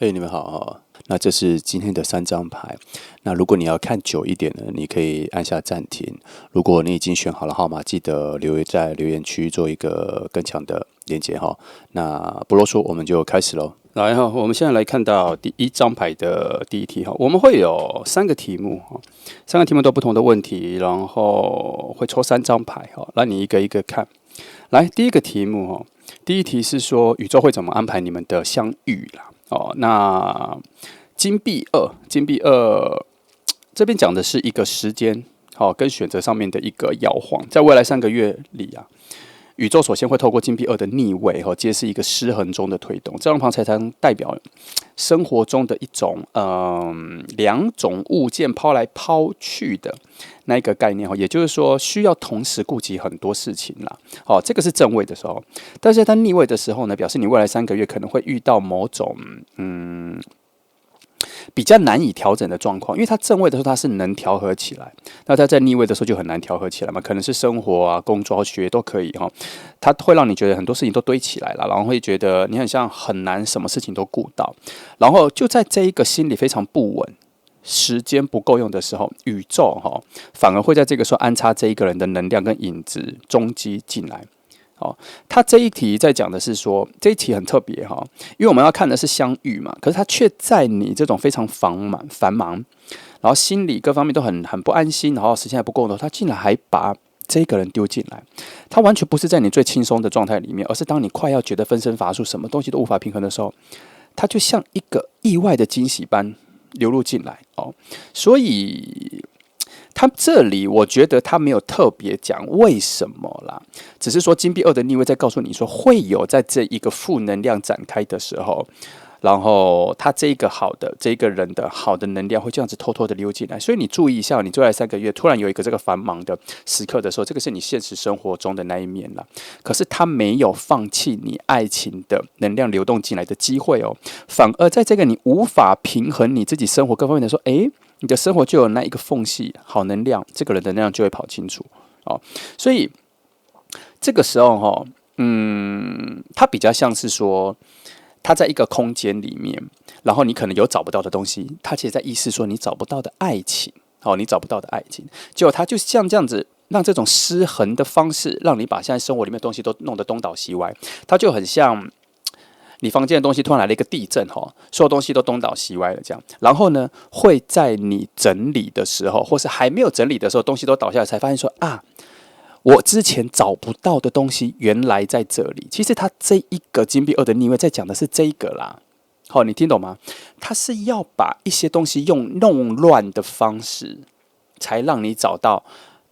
嘿，你们好哈。那这是今天的3张牌。那如果你要看久一点呢，你可以按下暂停。如果你已经选好了号码，记得在留言区做一个更强的连接哈。那不啰嗦，我们就开始喽。来哈，我们现在来看到第一张牌的第一题哈。我们会有3个题目哈，3个题目都不同的问题，然后会抽3张牌哈，让你一个一个看。来，第一个题目哈，第一题是说宇宙会怎么安排你们的相遇啦？那金币二这边讲的是一个时间，跟选择上面的一个摇晃，在未来3个月里啊，宇宙首先会透过金币二的逆位，揭示一个失衡中的推动，这张牌才能代表生活中的一种两种物件抛来抛去的那一个概念，也就是说需要同时顾及很多事情啦。这个是正位的时候，但是它逆位的时候呢，表示你未来3个月可能会遇到某种比较难以调整的状况，因为它正位的时候它是能调和起来，那它在逆位的时候就很难调和起来嘛，可能是生活啊、工作、学业都可以哈，它会让你觉得很多事情都堆起来了，然后会觉得你很像很难什么事情都顾到，然后就在这一个心理非常不稳、时间不够用的时候，宇宙反而会在这个时候安插这一个人的能量跟影子踪迹进来。他这一题在讲的是说，这一题很特别哈，因为我们要看的是相遇嘛，可是他却在你这种非常繁忙，然后心理各方面都很不安心，然后时间还不够的，他竟然还把这个人丢进来，他完全不是在你最轻松的状态里面，而是当你快要觉得分身乏术，什么东西都无法平衡的时候，他就像一个意外的惊喜般流入进来所以他这里我觉得他没有特别讲为什么啦，只是说金币二的逆位在告诉你说会有在这一个负能量展开的时候，然后他这个这个人的好的能量会这样子偷偷的溜进来，所以你注意一下，你未来3个月突然有一个这个繁忙的时刻的时候，这个是你现实生活中的那一面啦。可是他没有放弃你爱情的能量流动进来的机会反而在这个你无法平衡你自己生活各方面的时候，你的生活就有那一个缝隙，好能量，这个人的能量就会跑清楚所以这个时候它比较像是说，他在一个空间里面，然后你可能有找不到的东西，他其实在意思说你找不到的爱情，你找不到的爱情，结果他就像这样子。让这种失衡的方式，让你把现在生活里面的东西都弄得东倒西歪，它就很像你房间的东西突然来了一个地震所有东西都东倒西歪了这样。然后呢，会在你整理的时候，或是还没有整理的时候，东西都倒下来，才发现说我之前找不到的东西原来在这里。其实它这一个金币二的逆位在讲的是这一个啦。你听懂吗？它是要把一些东西用弄乱的方式，才让你找到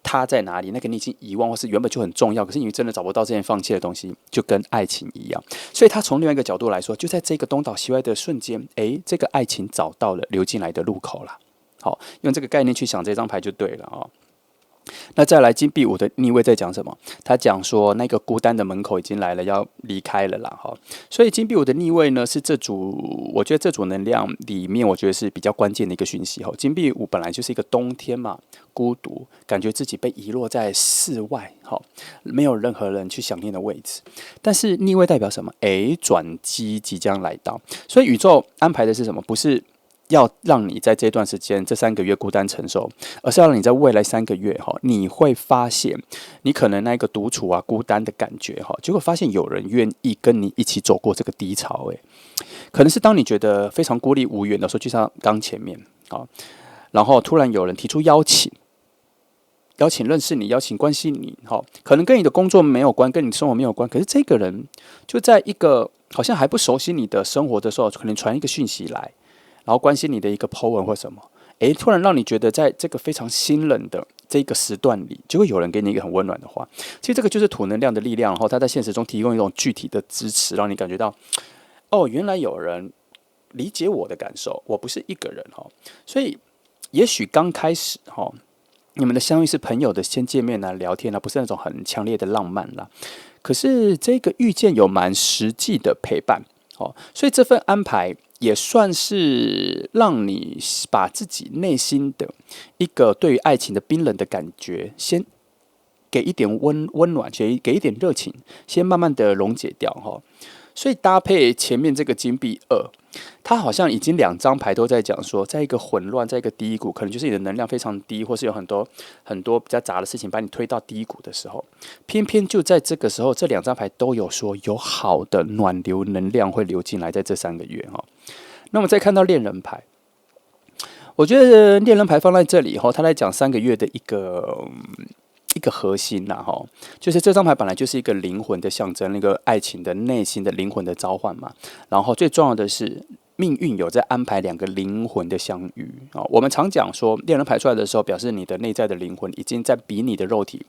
它在哪里。那个你已经遗忘，或是原本就很重要，可是你真的找不到这件放弃的东西，就跟爱情一样。所以它从另外一个角度来说，就在这个东倒西歪的瞬间，这个爱情找到了流进来的入口啦。用这个概念去想这张牌就对了那再来金币五的逆位在讲什么？他讲说那个孤单的门口已经来了，要离开了啦所以金币五的逆位呢，是我觉得这组能量里面，我觉得是比较关键的一个讯息金币五本来就是一个冬天嘛，孤独，感觉自己被遗落在室外没有任何人去想念的位置。但是逆位代表什么？转机即将来到，所以宇宙安排的是什么？不是要让你在这段时间这3个月孤单承受，而是要让你在未来3个月你会发现你可能那个独处孤单的感觉结果发现有人愿意跟你一起走过这个低潮可能是当你觉得非常孤立无援的时候，就像刚前面然后突然有人提出邀请认识你，邀请关心你可能跟你的工作没有关，跟你的生活没有关，可是这个人就在一个好像还不熟悉你的生活的时候，可能传一个讯息来，然后关心你的一个 po 文或什么，突然让你觉得在这个非常心冷的这个时段里，就会有人给你一个很温暖的话。其实这个就是土能量的力量，然后它在现实中提供一种具体的支持，让你感觉到，原来有人理解我的感受，我不是一个人所以也许刚开始你们的相遇是朋友的先见面聊天不是那种很强烈的浪漫啦。可是这个遇见有蛮实际的陪伴所以这份安排也算是让你把自己内心的一个对于爱情的冰冷的感觉，先给一点温暖，给一点热情，先慢慢的溶解掉所以搭配前面这个金币二，它好像已经两张牌都在讲说，在一个混乱，在一个低谷，可能就是你的能量非常低，或是有很多比较杂的事情把你推到低谷的时候，偏偏就在这个时候，这两张牌都有说有好的暖流能量会流进来，在这3个月哈。那么再看到恋人牌。我觉得恋人牌放在这里后，他在讲3个月的一个核心呐，哈，就是这张牌本来就是一个灵魂的象征，那个爱情的内心的灵魂的召唤嘛。然后最重要的是，命运有在安排2个灵魂的相遇啊。我们常讲说，恋人牌出来的时候，表示你的内在的灵魂已经在比你的肉体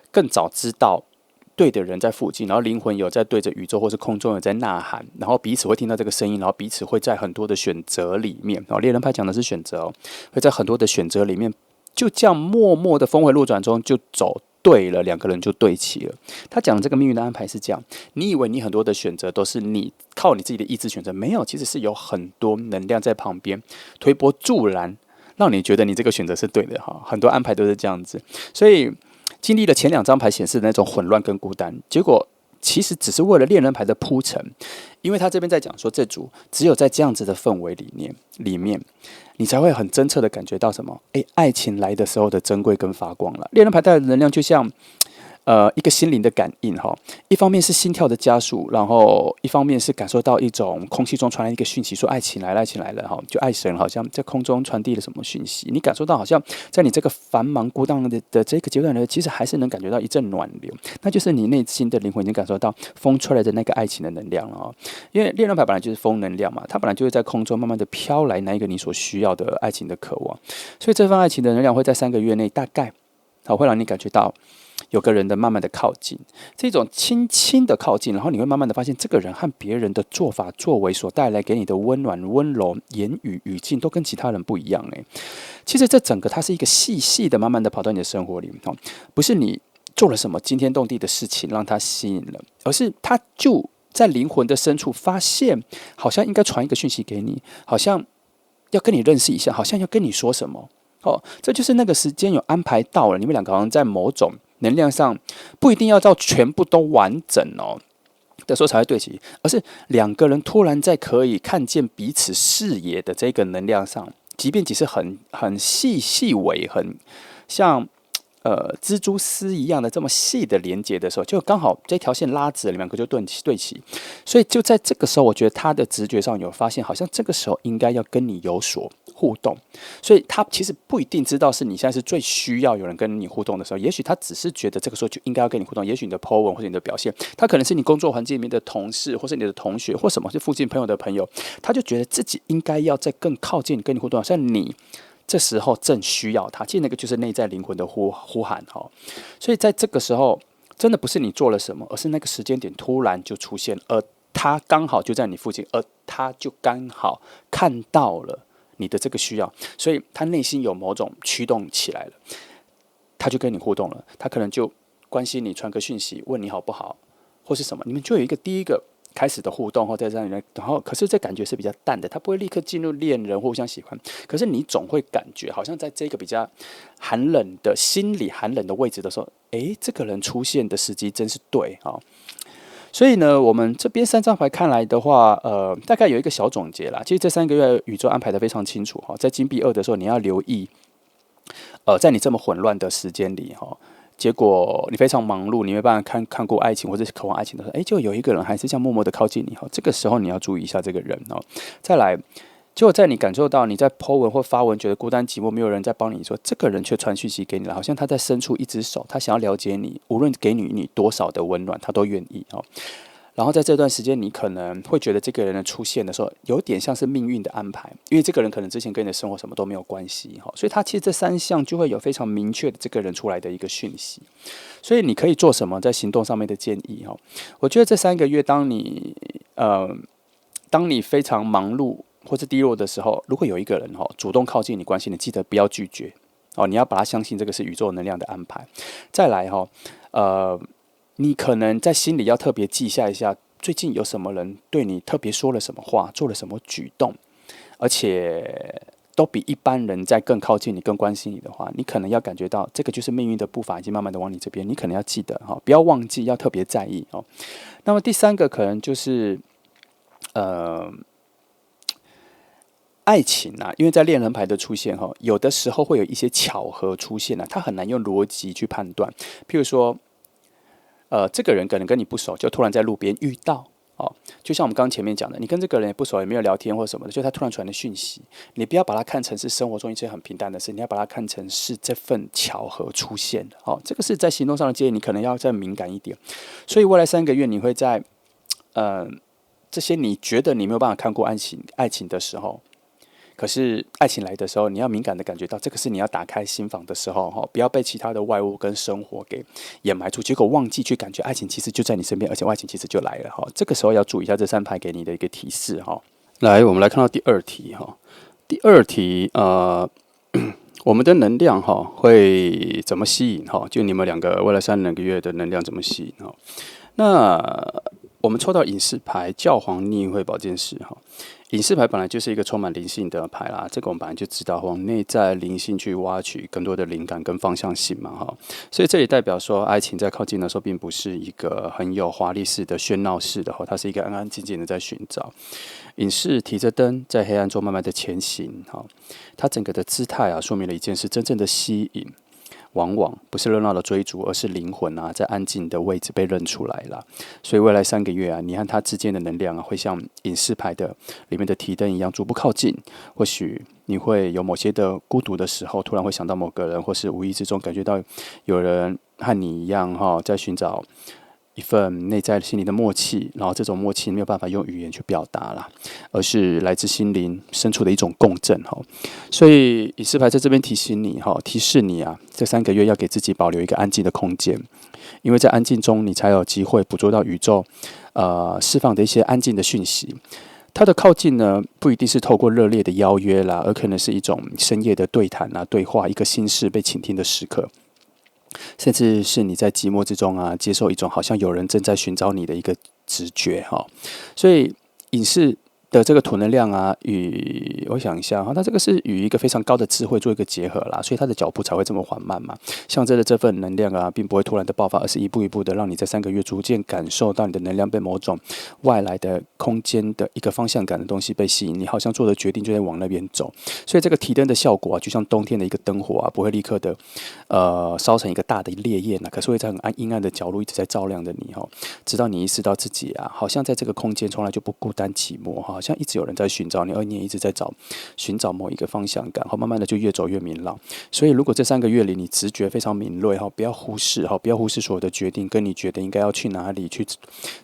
更早知道对的人在附近，然后灵魂有在对着宇宙或是空中有在呐喊，然后彼此会听到这个声音，然后彼此会在很多的选择里面，然后猎人牌讲的是选择哦，会在很多的选择里面，就这样默默的峰回路转中就走对了，2个人就对齐了。他讲的这个命运的安排是这样，你以为你很多的选择都是你靠你自己的意志选择，没有，其实是有很多能量在旁边推波助澜，让你觉得你这个选择是对的哈。很多安排都是这样子，所以经历了前2张牌显示的那种混乱跟孤单，结果其实只是为了恋人牌的铺陈，因为他这边在讲说，这组只有在这样子的氛围里面，你才会很真切的感觉到什么？爱情来的时候的珍贵跟发光了。恋人牌带来的能量就像一个心灵的感应哈，一方面是心跳的加速，然后一方面是感受到一种空气中传来一个讯息，说爱情来了，爱情来了哈，就爱神好像在空中传递了什么讯息，你感受到好像在你这个繁忙孤单的这个阶段呢，其实还是能感觉到一阵暖流，那就是你内心的灵魂已经感受到风出来的那个爱情的能量了哈。因为恋人牌本来就是风能量嘛，它本来就会在空中慢慢的飘来那一个你所需要的爱情的渴望，所以这份爱情的能量会在3个月内大概会让你感觉到有个人的慢慢的靠近，这种轻轻的靠近，然后你会慢慢的发现，这个人和别人的做法作为所带来给你的温暖、温柔、言语、语境都跟其他人不一样。其实这整个它是一个细细的、慢慢的跑到你的生活里，不是你做了什么惊天动地的事情让他吸引了，而是他就在灵魂的深处发现，好像应该传一个讯息给你，好像要跟你认识一下，好像要跟你说什么。这就是那个时间有安排到了，你们2个好像在某种能量上不一定要到全部都完整的时候才会对齐，而是2个人突然在可以看见彼此视野的这个能量上，即便只是很细微，很像蜘蛛丝一样的这么细的连接的时候，就刚好这条线拉直了，2个就对齐。所以就在这个时候，我觉得他的直觉上有发现，好像这个时候应该要跟你有所互动。所以他其实不一定知道是你现在是最需要有人跟你互动的时候，也许他只是觉得这个时候就应该要跟你互动。也许你的 po 文或者你的表现，他可能是你工作环境里面的同事，或是你的同学，或什么是附近朋友的朋友，他就觉得自己应该要再更靠近跟你互动，像你。这时候正需要他，其实那个就是内在灵魂的呼喊哈。所以在这个时候，真的不是你做了什么，而是那个时间点突然就出现，而他刚好就在你附近，而他就刚好看到了你的这个需要，所以他内心有某种驱动起来了，他就跟你互动了，他可能就关心你，传个讯息，问你好不好，或是什么，你们就有一个第一个。开始的互动后在这里，然后可是这感觉是比较淡的，他不会立刻进入恋人互相喜欢，可是你总会感觉好像在这个比较寒冷的心理寒冷的位置的时候，这个人出现的时机真是对啊。所以呢，我们这边3张牌看来的话，大概有一个小总结啦。其实这3个月宇宙安排的非常清楚哈，在金币2的时候，你要留意，在你这么混乱的时间里哈。结果你非常忙碌，你没办法看过爱情或者是渴望爱情的时候，就有一个人还是这样默默的靠近你，这个时候你要注意一下这个人哦。再来，结果在你感受到你在 po 文或发文觉得孤单寂寞，没有人在帮你说，这个人却传讯息给你了，好像他在伸出一只手，他想要了解你，无论给你多少的温暖，他都愿意哦。然后在这段时间，你可能会觉得这个人的出现的时候，有点像是命运的安排，因为这个人可能之前跟你的生活什么都没有关系，所以他其实这3项就会有非常明确的这个人出来的一个讯息。所以你可以做什么在行动上面的建议？我觉得这3个月，当你非常忙碌或是低落的时候，如果有一个人主动靠近你、关心你，记得不要拒绝你要把他相信这个是宇宙能量的安排。再来你可能在心里要特别记下一下，最近有什么人对你特别说了什么话，做了什么举动，而且都比一般人在更靠近你、更关心你的话，你可能要感觉到这个就是命运的步伐已经慢慢的往你这边，你可能要记得哈，不要忘记，要特别在意哦。那么第三个可能就是爱情啊，因为在恋人牌的出现哈，有的时候会有一些巧合出现啊，它很难用逻辑去判断。譬如说，这个人可能跟你不熟，就突然在路边遇到。哦，就像我们刚刚前面讲的，你跟这个人也不熟，也没有聊天或什么的，就他突然传的讯息，你不要把它看成是生活中一些很平淡的事，你要把它看成是这份巧合出现的。哦，这个是在行动上的建议，你可能要再敏感一点。所以未来3个月，你会在这些你觉得你没有办法看过爱情的时候。可是爱情来的时候，你要敏感的感觉到，这个是你要打开心房的时候，不要被其他的外物跟生活给掩埋住，结果忘记去感觉爱情其实就在你身边，而且爱情其实就来了哈。这个时候要注意一下这3牌给你的一个提示哈。来，我们来看到第2题哈。第2题我们的能量哈会怎么吸引哈？就你们2个未来3个月的能量怎么吸引哈？那我们抽到隐士牌教皇逆位宝剑士哈。隐士牌本来就是一个充满灵性的牌啦，这个我们本来就知道，往内在灵性去挖取更多的灵感跟方向性嘛，哈，所以这也代表说，爱情在靠近的时候，并不是一个很有华丽式的喧闹式的，它是一个安安静静的在寻找。隐士提着灯在黑暗中慢慢的前行，哈，它整个的姿态啊，说明了一件事：真正的吸引。往往不是热闹的追逐，而是灵魂啊，在安静的位置被认出来了。所以未来3个月啊，你和他之间的能量啊，会像隐士牌的里面的提灯一样逐步靠近。或许你会有某些的孤独的时候，突然会想到某个人，或是无意之中感觉到有人和你一样哈，在寻找一份内在心灵的默契，然后这种默契没有办法用语言去表达啦，而是来自心灵深处的一种共振哈。所以隐士牌在这边提醒你哈，提示你啊，这3个月要给自己保留一个安静的空间，因为在安静中，你才有机会捕捉到宇宙释放的一些安静的讯息。它的靠近呢，不一定是透过热烈的邀约啦，而可能是一种深夜的对谈啊、对话，一个心事被倾听的时刻。甚至是你在寂寞之中啊，接受一种好像有人正在寻找你的一个直觉哈，所以隐士的这个土能量啊，与我想一下哈，它这个是与一个非常高的智慧做一个结合啦，所以它的脚步才会这么缓慢嘛。象征的这份能量啊，并不会突然的爆发，而是一步一步的让你在3个月逐渐感受到你的能量被某种外来的空间的一个方向感的东西被吸引，你好像做的决定就在往那边走。所以这个提灯的效果啊，就像冬天的一个灯火啊，不会立刻的烧成一个大的烈焰啊，可是会在很阴暗的角落一直在照亮着你哈，直到你意识到自己啊，好像在这个空间从来就不孤单寂寞哈。好像一直有人在寻找你，而你也一直在寻找某一个方向感，慢慢的就越走越明朗。所以，如果这3个月里你直觉非常敏锐哈，不要忽视哈，不要忽视所有的决定，跟你觉得应该要去哪里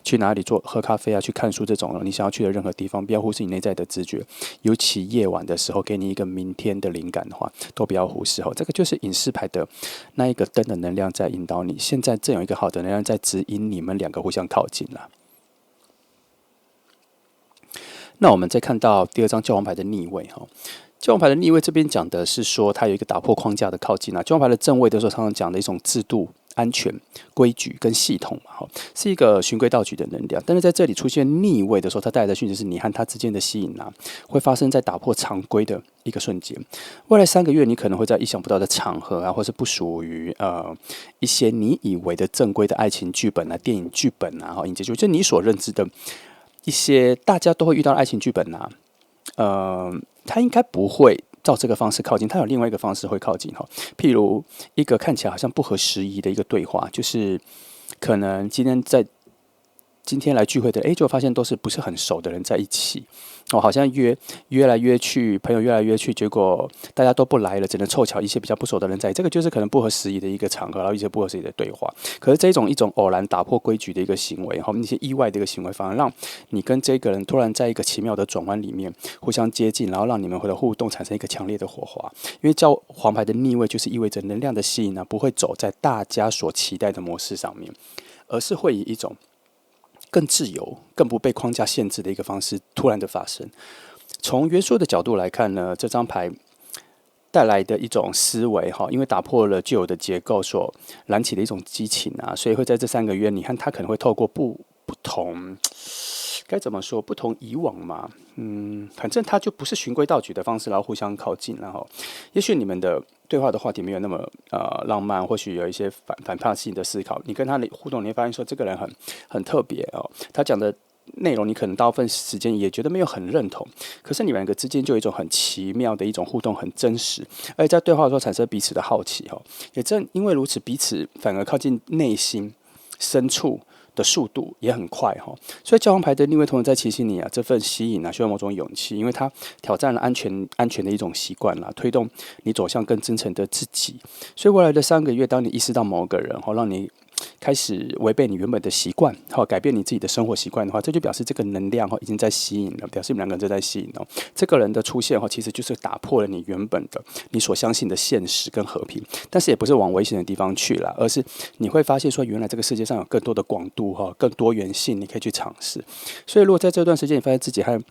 去哪里做喝咖啡啊，去看书这种你想要去的任何地方，不要忽视你内在的直觉。尤其夜晚的时候，给你一个明天的灵感的话，都不要忽视哈。这个就是隐士牌的那一个灯的能量在引导你，现在正有一个好的能量在指引你们2个互相靠近了。那我们再看到第2张教皇牌的逆位哈，教皇牌的逆位这边讲的是说，它有一个打破框架的靠近啊。教皇牌的正位的时候，常常讲的一种制度、安全、规矩跟系统嘛，是一个循规蹈矩的能量。但是在这里出现逆位的时候，它带来的讯息是你和它之间的吸引啊，会发生在打破常规的一个瞬间。未来3个月，你可能会在意想不到的场合啊，或是不属于一些你以为的正规的爱情剧本啊、电影剧本啊、影集剧，就你所认知的。一些大家都会遇到的爱情剧本啊，他应该不会照这个方式靠近，他有另外一个方式会靠近哈。譬如一个看起来好像不合时宜的一个对话，就是可能今天来聚会的，就发现都是不是很熟的人在一起，好像约来约去，朋友约来约去，结果大家都不来了，只能凑巧一些比较不熟的人在一起，这个就是可能不合时宜的一个场合，然后一些不合时宜的对话。可是这一种偶然打破规矩的一个行为，一些意外的一个行为，反而让你跟这个人突然在一个奇妙的转弯里面互相接近，然后让你们的互动产生一个强烈的火花。因为教皇牌的逆位就是意味着能量的吸引呢，不会走在大家所期待的模式上面，而是会以一种更自由、更不被框架限制的一个方式突然的发生。从元素的角度来看呢，这张牌带来的一种思维哈，因为打破了旧有的结构所燃起的一种激情啊，所以会在这3个月，你看他可能会透过不同该怎么说？不同以往嘛，反正他就不是循规蹈矩的方式，然后互相靠近，然后也许你们的对话的话题没有那么浪漫，或许有一些反叛性的思考。你跟他的互动，你会发现说这个人很特别哦，他讲的内容你可能大部分时间也觉得没有很认同，可是你们两个之间就有一种很奇妙的一种互动，很真实，而且在对话的时候产生彼此的好奇哦。也正因为如此，彼此反而靠近内心深处的速度也很快哈。所以教皇牌的逆位同时在提醒你啊，这份吸引啊需要某种勇气，因为它挑战了安全的一种习惯啦，推动你走向更真诚的自己。所以未来的3个月，当你意识到某个人让你开始违背你原本的习惯，改变你自己的生活习惯的话，这就表示这个能量已经在吸引了，表示你们两个人正在吸引哦。这个人的出现其实就是打破了你原本的你所相信的现实跟和平，但是也不是往危险的地方去了，而是你会发现说，原来这个世界上有更多的广度更多元性，你可以去尝试。所以如果在这段时间你发现自己和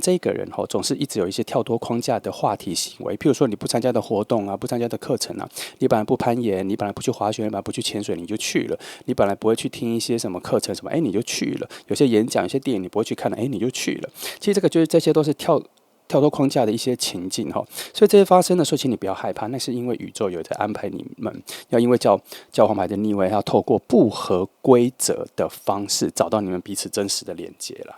这一个人总是一直有一些跳脱框架的话题行为，譬如说你不参加的活动啊，不参加的课程啊，你本来不攀岩，你本来不去滑雪，你本来不去潜水，你就去了；你本来不会去听一些什么课程什么，你就去了；有些演讲、有些电影你不会去看的，你就去了。其实这些都是跳脱框架的一些情境所以这些发生的时候，请你不要害怕，那是因为宇宙有在安排你们要因为教皇牌的逆位，要透过不合规则的方式找到你们彼此真实的连接了。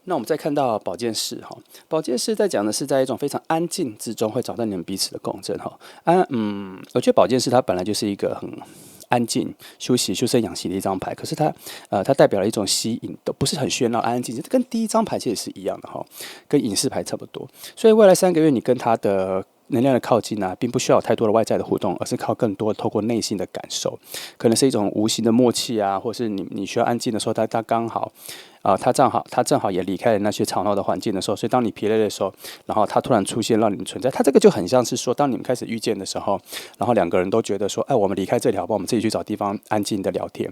那我们再看到宝剑四宝剑四在讲的是在一种非常安静之中会找到你们彼此的共振我觉得宝剑四它本来就是一个很安静、休息、修身养息的一张牌，可是它代表了一种吸引，都不是很喧闹、安安静静，跟第一张牌其实是一样的跟隐士牌差不多。所以未来3个月你跟他的能量的靠近并不需要有太多的外在的互动，而是靠更多透过内心的感受，可能是一种无形的默契啊，或是你需要安静的时候，他刚好他正好也离开了那些吵闹的环境的时候，所以当你疲累的时候，然后他突然出现让你们存在，他这个就很像是说，当你们开始遇见的时候，然后两个人都觉得说，我们离开这里好不好？我们自己去找地方安静的聊天。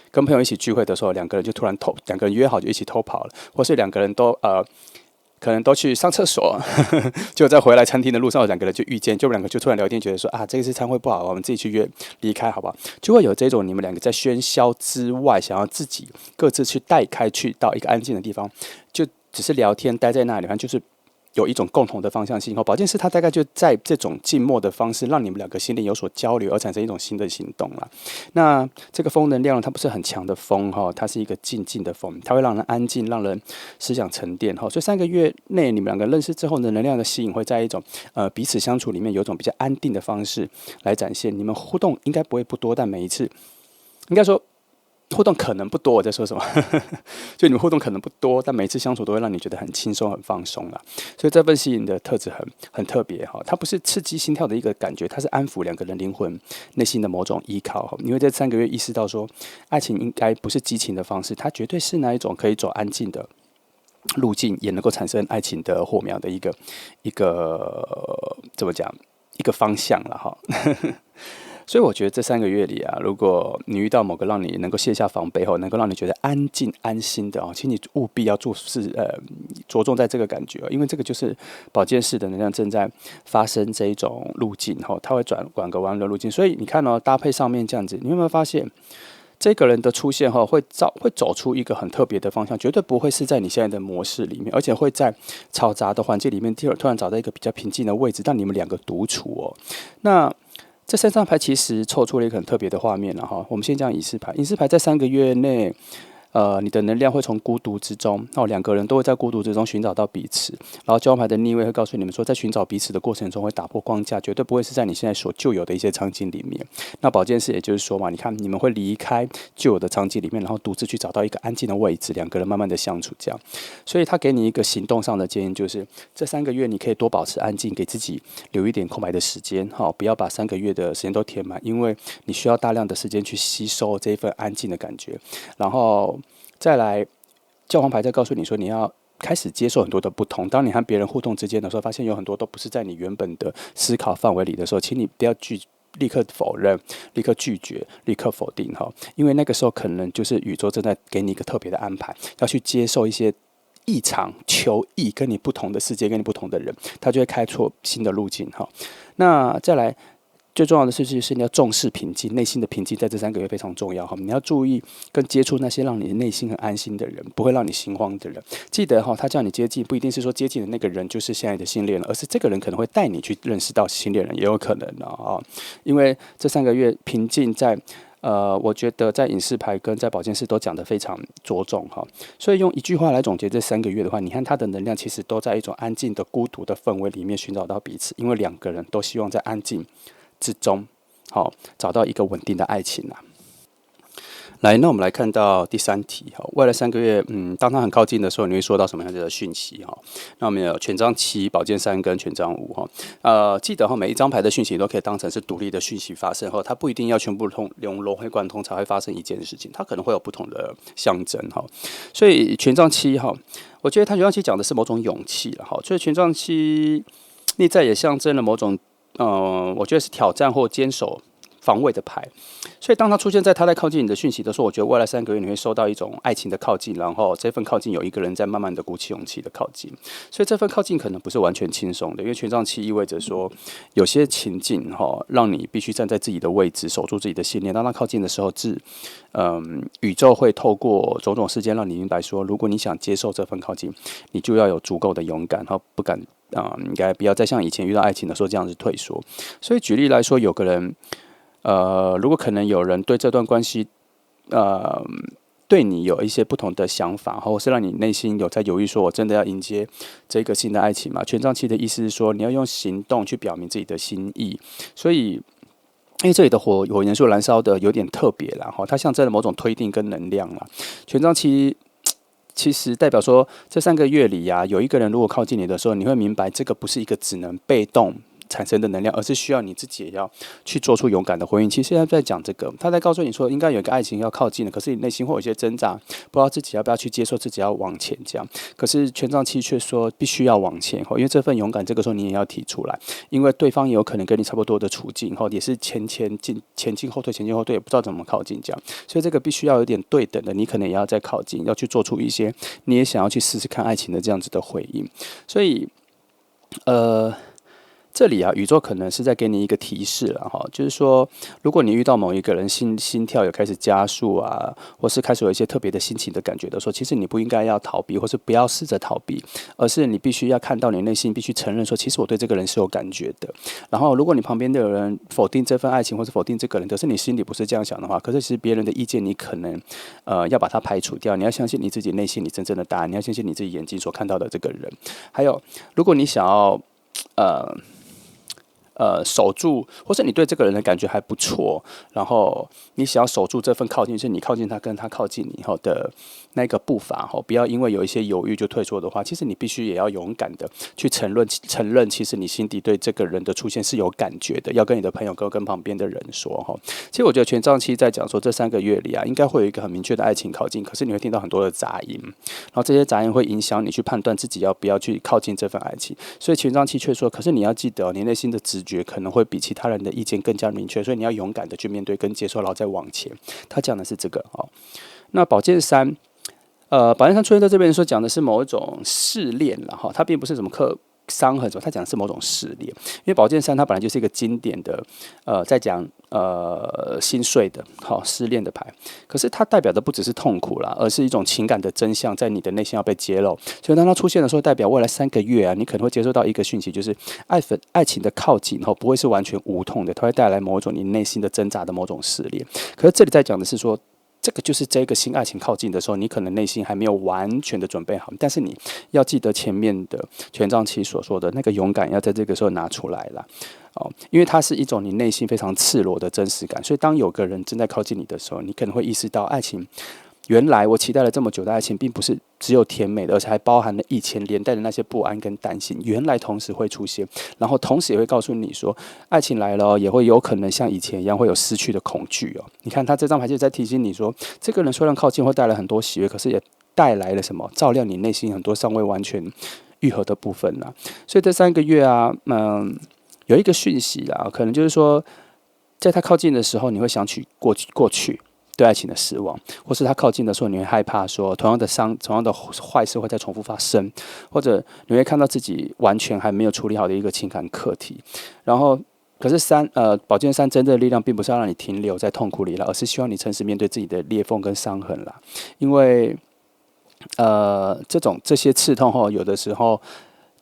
跟朋友一起聚会的时候，两个人就突然两个人约好就一起偷跑了，或是两个人都可能都去上厕所，就在回来餐厅的路上，两个人就遇见，就两个就突然聊天，觉得说这一次餐会不好，我们自己去离开，好不好？就会有这种你们两个在喧嚣之外，想要自己各自去带开，去到一个安静的地方，就只是聊天，待在那里，反正就是有一种共同的方向性。宝剑四它大概就在这种静默的方式，让你们两个心灵有所交流，而产生一种新的行动啦。那这个风能量它不是很强的风它是一个静静的风，它会让人安静，让人思想沉淀所以3个月内你们两个认识之后的能量的吸引，会在一种彼此相处里面有一种比较安定的方式来展现。你们互动应该不会不多，但每一次应该说互动可能不多，我在说什么？就你们互动可能不多，但每次相处都会让你觉得很轻松、很放松啦。所以这份吸引的特质很特别它不是刺激心跳的一个感觉，它是安抚两个人灵魂内心的某种依靠你会在3个月意识到说，爱情应该不是激情的方式，它绝对是那一种可以走安静的路径，也能够产生爱情的火苗的一个怎么讲一个方向了所以我觉得这3个月里如果你遇到某个让你能够卸下防备能够让你觉得安静安心的请你务必要做事着重在这个感觉因为这个就是宝剑四的能量正在发生这一种路径它会转个弯的路径。所以你看搭配上面这样子，你有没有发现这个人的出现会走出一个很特别的方向，绝对不会是在你现在的模式里面，而且会在嘈杂的环境里面突然找到一个比较平静的位置，让你们两个独处那这3张牌其实凑出了一个很特别的画面了我们先讲隐士牌，隐士牌在3个月内你的能量会从孤独之中两个人都会在孤独之中寻找到彼此，然后交换牌的逆位会告诉你们说，在寻找彼此的过程中会打破框架，绝对不会是在你现在所旧有的一些场景里面。那宝剑四也就是说嘛，你看你们会离开旧有的场景里面，然后独自去找到一个安静的位置，两个人慢慢的相处这样。所以他给你一个行动上的建议，就是这3个月你可以多保持安静，给自己留一点空白的时间不要把3个月的时间都填满，因为你需要大量的时间去吸收这一份安静的感觉。然后再来，教皇牌再告诉你说，你要开始接受很多的不同。当你和别人互动之间的时候，发现有很多都不是在你原本的思考范围里的时候，请你不要立刻否认、立刻拒绝、立刻否定因为那个时候可能就是宇宙正在给你一个特别的安排，要去接受一些异常、求异跟你不同的世界、跟你不同的人，他就会开拓新的路径那再来。最重要的事情是你要重视平静，内心的平静在这3个月非常重要哈。你要注意跟接触那些让你内心很安心的人，不会让你心慌的人。记得哈，他叫你接近，不一定是说接近的那个人就是现在的新恋人，而是这个人可能会带你去认识到新恋人，也有可能啊。因为这3个月平静在。我觉得在隐士牌跟在宝剑四都讲得非常着重哈，所以用一句话来总结这3个月的话，你看他的能量其实都在一种安静的孤独的氛围里面寻找到彼此，因为2个人都希望在安静之中，找到一个稳定的爱情啊。来，那我们来看到第3题哈，未来3个月，当他很靠近的时候，你会收到什么样的讯息哈？那我们有权杖7、宝剑3跟权杖5哈。记得哈，每一张牌的讯息都可以当成是独立的讯息发生后，它不一定要全部融会贯通才会发生一件事情，它可能会有不同的象征哈。所以权杖7哈，我觉得它权杖7讲的是某种勇气了哈，所以权杖7内在也象征了某种我觉得是挑战或坚守防卫的牌，所以当他出现在他在靠近你的讯息的时候，我觉得未来3个月你会收到一种爱情的靠近，然后这份靠近有一个人在慢慢的鼓起勇气的靠近，所以这份靠近可能不是完全轻松的，因为权杖7意味着说有些情境让你必须站在自己的位置，守住自己的信念。当他靠近的时候，宇宙会透过种种事件让你明白说，如果你想接受这份靠近，你就要有足够的勇敢，然后不敢应该不要再像以前遇到爱情的时候这样子退缩。所以举例来说，有个人。如果可能有人对这段关系，对你有一些不同的想法，或是让你内心有在犹豫，说我真的要迎接这个新的爱情吗？权杖7的意思是说，你要用行动去表明自己的心意。所以，因为这里的火元素燃烧的有点特别啦，它象征了某种推定跟能量啦。权杖7。其实代表说，这3个月里有一个人如果靠近你的时候，你会明白这个不是一个只能被动产生的能量，而是需要你自己也要去做出勇敢的回应。其实现在在讲这个，他在告诉你说，应该有一个爱情要靠近了，可是你内心会有一些挣扎，不知道自己要不要去接受，自己要往前这样。可是权杖7却说必须要往前，因为这份勇敢，这个时候你也要提出来，因为对方也有可能跟你差不多的处境，也是前进后退，前进后退，也不知道怎么靠近这样。所以这个必须要有点对等的，你可能也要再靠近，要去做出一些你也想要去试试看爱情的这样子的回应。所以，这里宇宙可能是在给你一个提示了哈，就是说，如果你遇到某一个人心跳有开始加速或是开始有一些特别的心情的感觉的时候，其实你不应该要逃避，或是不要试着逃避，而是你必须要看到你内心，必须承认说，其实我对这个人是有感觉的。然后，如果你旁边的有人否定这份爱情，或是否定这个人，可是你心里不是这样想的话，可是其实别人的意见你可能要把它排除掉，你要相信你自己内心你真正的答案，你要相信你自己眼睛所看到的这个人。还有，如果你想要守住，或是你对这个人的感觉还不错，然后你想要守住这份靠近，是你靠近他跟他靠近你后的那个步伐，不要因为有一些犹豫就退缩的话，其实你必须也要勇敢的去承认，其实你心底对这个人的出现是有感觉的，要跟你的朋友跟旁边的人说。其实我觉得权杖7在讲说这3个月里应该会有一个很明确的爱情靠近，可是你会听到很多的杂音，然后这些杂音会影响你去判断自己要不要去靠近这份爱情。所以权杖7却说，可是你要记得，你内心的直觉可能会比其他人的意见更加明确，所以你要勇敢的去面对跟接受，然后再往前。他讲的是这个那宝剑3，宝剑3出现在这边的时候，讲的是某一种试炼了哈，它并不是什么伤痕什么，它讲的是某种试炼。因为宝剑3它本来就是一个经典的在讲心碎的失恋的牌，可是它代表的不只是痛苦啦，而是一种情感的真相在你的内心要被揭露。所以当它出现的时候，代表未来3个月你可能会接收到一个讯息，就是爱情的靠近不会是完全无痛的，它会带来某种你内心的挣扎的某种试炼。可是这里在讲的是说，这个就是这个新爱情靠近的时候，你可能内心还没有完全的准备好，但是你要记得前面的权杖7所说的那个勇敢，要在这个时候拿出来了。因为它是一种你内心非常赤裸的真实感，所以当有个人正在靠近你的时候，你可能会意识到，爱情原来我期待了这么久的爱情，并不是只有甜美的，而且还包含了以前连带的那些不安跟担心，原来同时会出现，然后同时也会告诉你说，爱情来了也会有可能像以前一样会有失去的恐惧你看他这张牌就在提醒你说，这个人虽然靠近会带来很多喜悦，可是也带来了什么？照亮你内心很多尚未完全愈合的部分所以这3个月有一个讯息啦，可能就是说，在他靠近的时候，你会想起过去对爱情的失望，或是他靠近的时候，你会害怕说同样的坏事会再重复发生，或者你会看到自己完全还没有处理好的一个情感课题，然后可是宝剑三真正的力量并不是要让你停留在痛苦里了，而是希望你诚实面对自己的裂缝跟伤痕啦。因为这些刺痛后，有的时候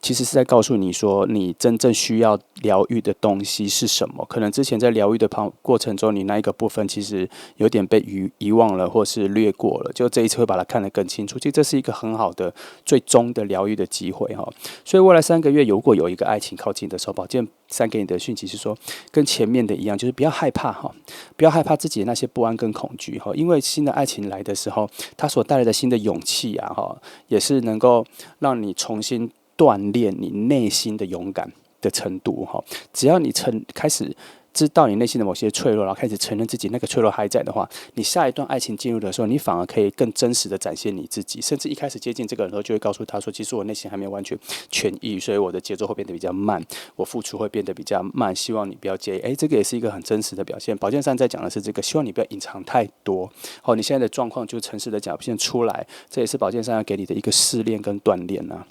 其实是在告诉你说，你真正需要疗愈的东西是什么。可能之前在疗愈的过程中，你那一个部分其实有点被遗忘了，或是略过了。就这一次会把它看得更清楚。其实这是一个很好的最终的疗愈的机会哈。所以未来3个月，如果有一个爱情靠近的时候，宝剑三给你的讯息是说，跟前面的一样，就是不要害怕哈，不要害怕自己的那些不安跟恐惧哈。因为新的爱情来的时候，它所带来的新的勇气啊哈，也是能够让你重新锻炼你内心的勇敢的程度哈，只要你开始知道你内心的某些脆弱，然后开始承认自己那个脆弱还在的话，你下一段爱情进入的时候，你反而可以更真实的展现你自己，甚至一开始接近这个人的时候，就会告诉他说，其实我内心还没有完全痊愈，所以我的节奏会变得比较慢，我付出会变得比较慢，希望你不要介意。这个也是一个很真实的表现。宝剑三在讲的是这个，希望你不要隐藏太多。好，你现在的状况就诚实的表现出来，这也是宝剑三要给你的一个试炼跟锻炼啊。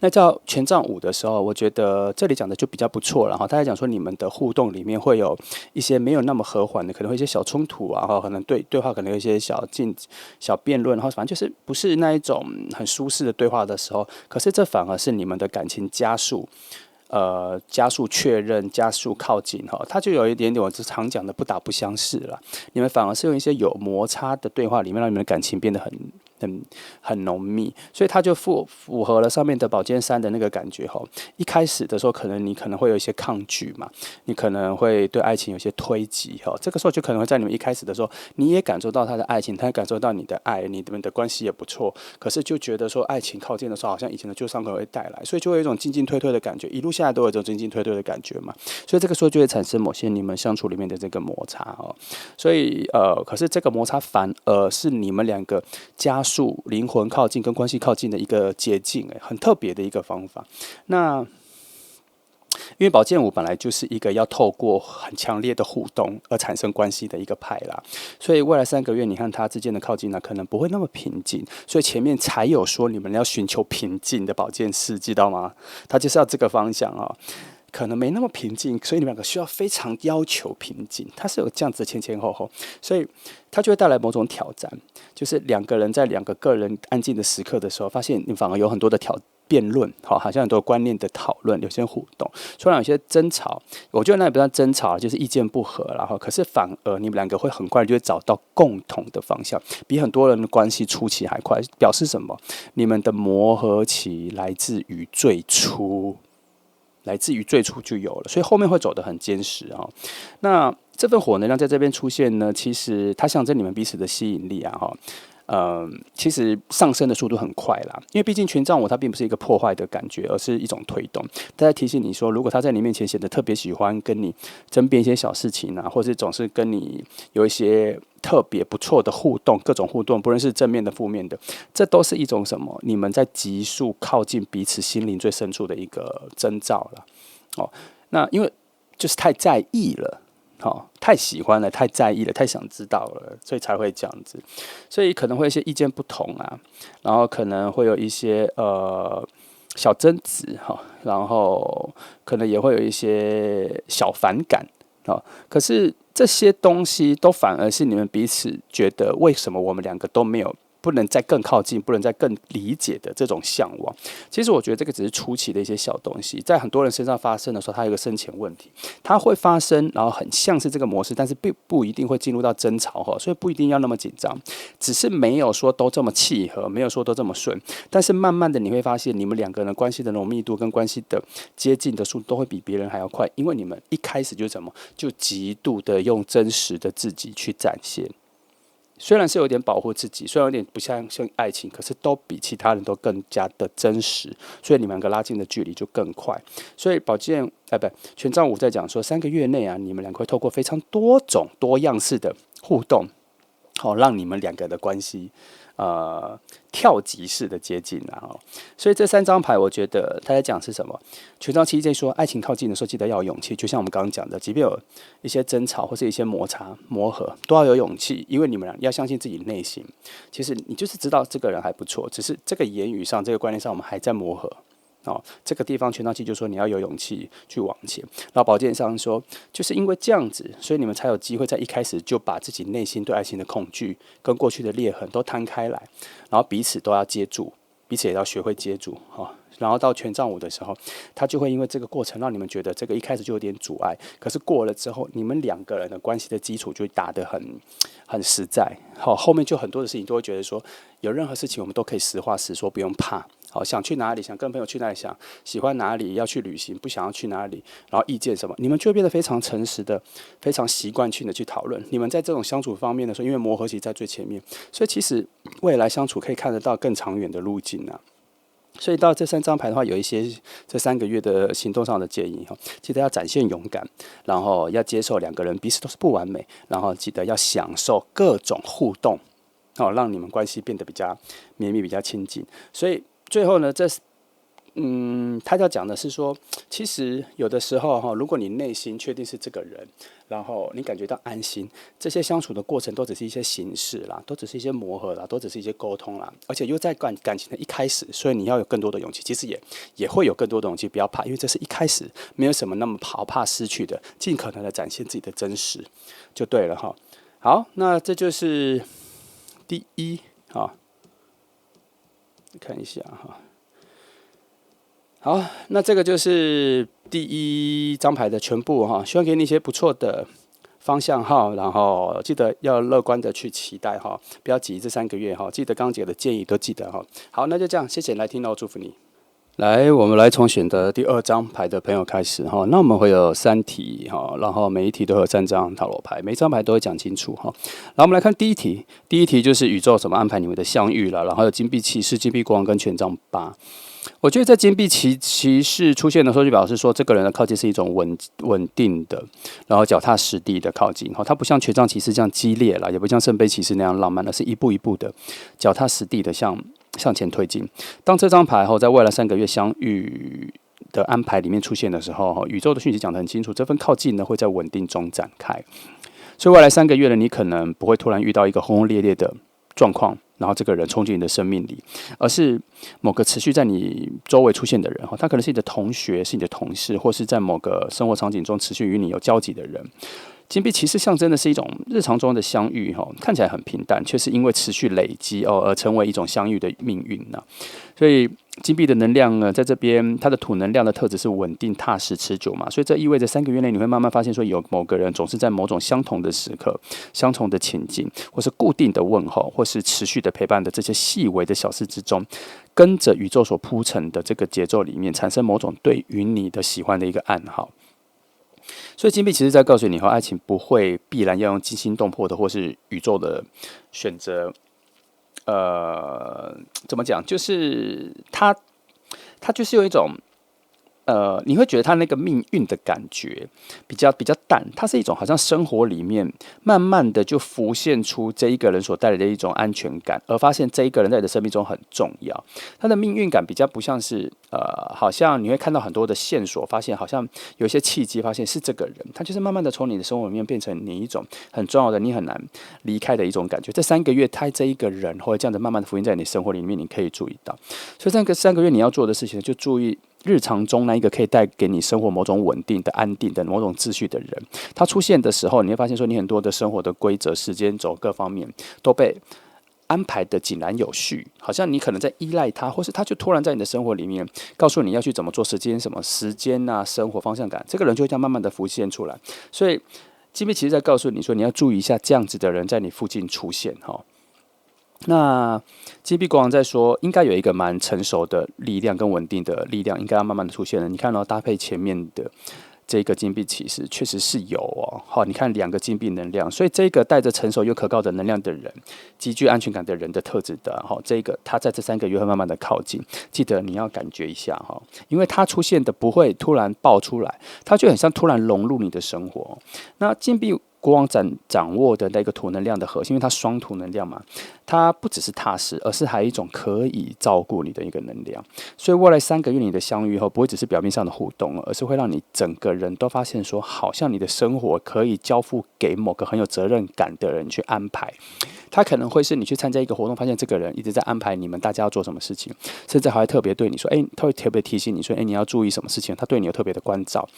那到权杖5的时候，我觉得这里讲的就比较不错了哈。他在讲说你们的互动里面会有一些没有那么和缓的，可能会一些小冲突啊，可能对话可能有一些小辩论，然后反正就是不是那一种很舒适的对话的时候，可是这反而是你们的感情加速确认、加速靠近哈，它就有一点点我常讲的不打不相识了。你们反而是用一些有摩擦的对话里面，让你们的感情变得很浓密，所以它就符合了上面的宝剑三的那个感觉哈。一开始的时候，你可能会有一些抗拒嘛，你可能会对爱情有些推挤哈。这个时候就可能会在你们一开始的时候，你也感受到他的爱情，他也感受到你的爱，你们的关系也不错。可是就觉得说爱情靠近的时候，好像以前的旧伤口会带来，所以就会有一种进进退退的感觉，一路下来都有这种进进退退的感觉嘛。所以这个时候就会产生某些你们相处里面的这个摩擦哦。所以可是这个摩擦反而是你们两个加速灵魂靠近跟关系靠近的一个捷径，很特别的一个方法。那因为宝剑5本来就是一个要透过很强烈的互动而产生关系的一个牌啦，所以未来3个月你和他之间的靠近呢，可能不会那么平静，所以前面才有说你们要寻求平静的宝剑4，知道吗？他就是要这个方向啊。可能没那么平静，所以你们两个需要非常要求平静，它是有这样子前前后后，所以它就会带来某种挑战，就是两个人在两个个人安静的时刻的时候，发现你反而有很多的辩论，好像很多观念的讨论，有些互动，虽然有些争吵，我觉得那也不算争吵，就是意见不合，然后可是反而你们两个会很快就会找到共同的方向，比很多人的关系初期还快，表示什么？你们的磨合期来自于最初就有了，所以后面会走得很坚实啊。那这份火能量在这边出现呢，其实它象征你们彼此的吸引力啊，其实上升的速度很快啦，因为毕竟权杖5它并不是一个破坏的感觉，而是一种推动。他在提醒你说，如果他在你面前显得特别喜欢跟你争辩一些小事情啊，或是总是跟你有一些特别不错的互动，各种互动，不论是正面的、负面的，这都是一种什么？你们在急速靠近彼此心灵最深处的一个征兆了。那因为就是太在意了。太喜欢了，太在意了，太想知道了，所以才会这样子。所以可能会有一些意见不同啊，然后可能会有一些小争执然后可能也会有一些小反感可是这些东西都反而是你们彼此觉得为什么我们两个都没有不能再更靠近，不能再更理解的这种向往。其实我觉得这个只是初期的一些小东西，在很多人身上发生的时候，它有一个深浅问题，它会发生，然后很像是这个模式，但是并不一定会进入到争吵所以不一定要那么紧张，只是没有说都这么契合，没有说都这么顺，但是慢慢的你会发现，你们两个人关系的浓密度跟关系的接近的速度都会比别人还要快，因为你们一开始就极度的用真实的自己去展现。虽然是有点保护自己，虽然有点不像爱情，可是都比其他人都更加的真实，所以你们两个拉近的距离就更快。所以权杖5在讲说，3个月内啊，你们两个会透过非常多种多样式的互动，让你们两个的关系跳级式的接近所以这3张牌，我觉得他在讲是什么？权杖7在说，爱情靠近的时候，记得要有勇气。就像我们刚刚讲的，即便有一些争吵或是一些摩擦磨合，都要有勇气，因为你们俩要相信自己内心。其实你就是知道这个人还不错，只是这个言语上、这个观念上，我们还在磨合。这个地方权杖七就说你要有勇气去往前。然后宝剑上说，就是因为这样子，所以你们才有机会在一开始就把自己内心对爱情的恐惧跟过去的裂痕都摊开来，然后彼此都要接住，彼此也要学会接住然后到权杖五的时候，他就会因为这个过程让你们觉得这个一开始就有点阻碍，可是过了之后，你们两个人的关系的基础就打得很实在。后面就很多的事情都会觉得说，有任何事情我们都可以实话实说，不用怕。想去哪里，想跟朋友去哪里，想喜欢哪里，要去旅行，不想要去哪里，然后意见什么，你们就会变得非常诚实的、非常习惯性的去讨论。你们在这种相处方面的时候，因为磨合期在最前面，所以其实未来相处可以看得到更长远的路径啊。所以到这3张牌的话，有一些这3个月的行动上的建议记得要展现勇敢，然后要接受两个人彼此都是不完美，然后记得要享受各种互动，让你们关系变得比较绵密、比较亲近。所以最后呢，他要讲的是说，其实有的时候如果你内心确定是这个人，然后你感觉到安心，这些相处的过程都只是一些形式啦，都只是一些磨合啦，都只是一些沟通啦，而且又在感情的一开始，所以你要有更多的勇气。其实也会有更多的勇气，不要怕，因为这是一开始，没有什么那么怕失去的，尽可能的展现自己的真实，就对了哈。好，那这就是第一看一下哈。好，那这个就是第一张牌的全部希望给你一些不错的方向然后记得要乐观的去期待不要急这3个月记得刚刚姐的建议都记得好，那就这样，谢谢来听祝福你。来，我们来从选择第2张牌的朋友开始那我们会有3题然后每一题都有3张塔罗牌，每一张牌都会讲清楚然后我们来看第一题，第一题就是宇宙怎么安排你们的相遇了，然后有金币骑士、金币国王跟权杖8。我觉得在金币骑士出现的时候，就表示说这个人的靠近是一种稳定的，然后脚踏实地的靠近他不像权杖骑士这样激烈啦，也不像圣杯骑士那样浪漫，而是一步一步的脚踏实地的向前推进。当这张牌在未来3个月相遇的安排里面出现的时候，宇宙的讯息讲得很清楚，这份靠近呢会在稳定中展开。所以未来3个月呢，你可能不会突然遇到一个轰轰烈烈的状况，然后这个人冲进你的生命里，而是某个持续在你周围出现的人他可能是你的同学，是你的同事，或是在某个生活场景中持续与你有交集的人。金币骑士象征的是一种日常中的相遇看起来很平淡，却是因为持续累积而成为一种相遇的命运所以金币的能量呢，在这边它的土能量的特质是稳定、踏实、持久嘛，所以这意味着3个月内你会慢慢发现说，有某个人总是在某种相同的时刻、相同的情境，或是固定的问候，或是持续的陪伴的这些细微的小事之中，跟着宇宙所铺陈的这个节奏里面，产生某种对于你的喜欢的一个暗号。所以金币其实在告诉你爱情不会必然要用惊心动魄的或是宇宙的选择，怎么讲？就是它就是有一种你会觉得他那个命运的感觉比较淡，它是一种好像生活里面慢慢的就浮现出这一个人所带来的一种安全感，而发现这一个人在你的生命中很重要。他的命运感比较不像是好像你会看到很多的线索，发现好像有一些契机，发现是这个人，他就是慢慢的从你的生活里面变成你一种很重要的、你很难离开的一种感觉。这3个月，他这一个人会这样子慢慢的浮现在你生活里面，你可以注意到。所以3个月你要做的事情就注意日常中那一个可以带给你生活某种稳定的、安定的、某种秩序的人，他出现的时候，你会发现说，你很多的生活的规则、时间轴各方面都被安排的井然有序，好像你可能在依赖他，或是他就突然在你的生活里面告诉你要去怎么做，时间生活方向感，这个人就会这样慢慢的浮现出来。所以金币其实在告诉你说，你要注意一下这样子的人在你附近出现那金币国王在说，应该有一个蛮成熟的力量跟稳定的力量，应该要慢慢的出现了。你看搭配前面的这个金币骑士，确实是有你看2个金币能量，所以这个带着成熟又可靠的能量的人，极具安全感的人的特质的这个他在这3个月会慢慢的靠近，记得你要感觉一下因为他出现的不会突然爆出来，他就很像突然融入你的生活。那金币国王掌握的那个土能量的核心，因为它双土能量嘛，它不只是踏实，而是还有一种可以照顾你的一个能量。所以未来3个月你的相遇后，不会只是表面上的互动，而是会让你整个人都发现说，好像你的生活可以交付给某个很有责任感的人去安排。他可能会是你去参加一个活动，发现这个人一直在安排你们大家要做什么事情，甚至还会特别对你说，他会特别提醒你说，你要注意什么事情，他对你有特别的关照，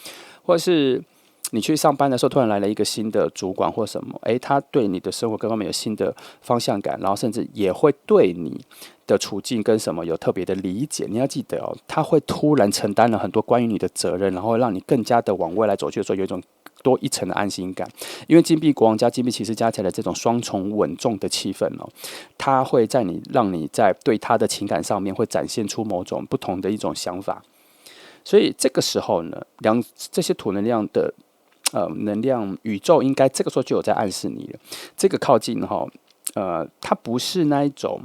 或者是你去上班的时候，突然来了一个新的主管或什么，他对你的生活各方面有新的方向感，然后甚至也会对你的处境跟什么有特别的理解。你要记得哦，他会突然承担了很多关于你的责任，然后让你更加的往未来走去的时候，有一种多一层的安心感。因为金币国王加金币骑士加起来这种双重稳重的气氛哦，它会让你在对他的情感上面会展现出某种不同的一种想法。所以这个时候呢，这些土能量的能量宇宙应该这个时候就有在暗示你了。这个靠近它不是那一种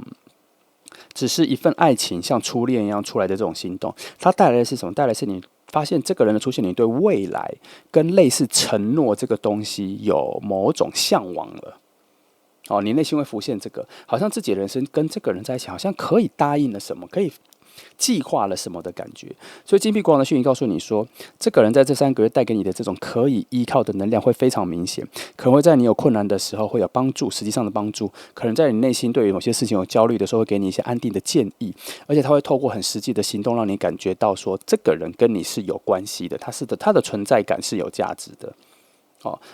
只是一份爱情像初恋一样出来的这种心动，它带来的是什么？带来的是你发现这个人的出现，你对未来跟类似承诺这个东西有某种向往了。你内心会浮现这个，好像自己的人生跟这个人在一起，好像可以答应了什么，可以计划了什么的感觉。所以金币国王的讯息告诉你说，这个人在这3个月带给你的这种可以依靠的能量会非常明显，可能会在你有困难的时候会有帮助，实际上的帮助，可能在你内心对于某些事情有焦虑的时候会给你一些安定的建议，而且他会透过很实际的行动让你感觉到说，这个人跟你是有关系的，他的存在感是有价值的。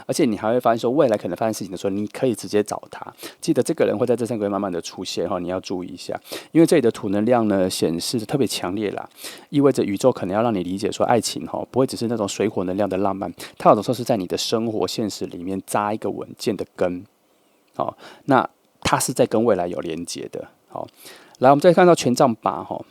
而且你还会发现说，未来可能发生事情的时候，你可以直接找他。记得这个人会在这3个月慢慢的出现，你要注意一下，因为这里的土能量呢显示特别强烈啦，意味着宇宙可能要让你理解说，爱情不会只是那种水火能量的浪漫，它有的时候是在你的生活现实里面扎一个稳健的根。那它是在跟未来有连接的。来，我们再看到权杖8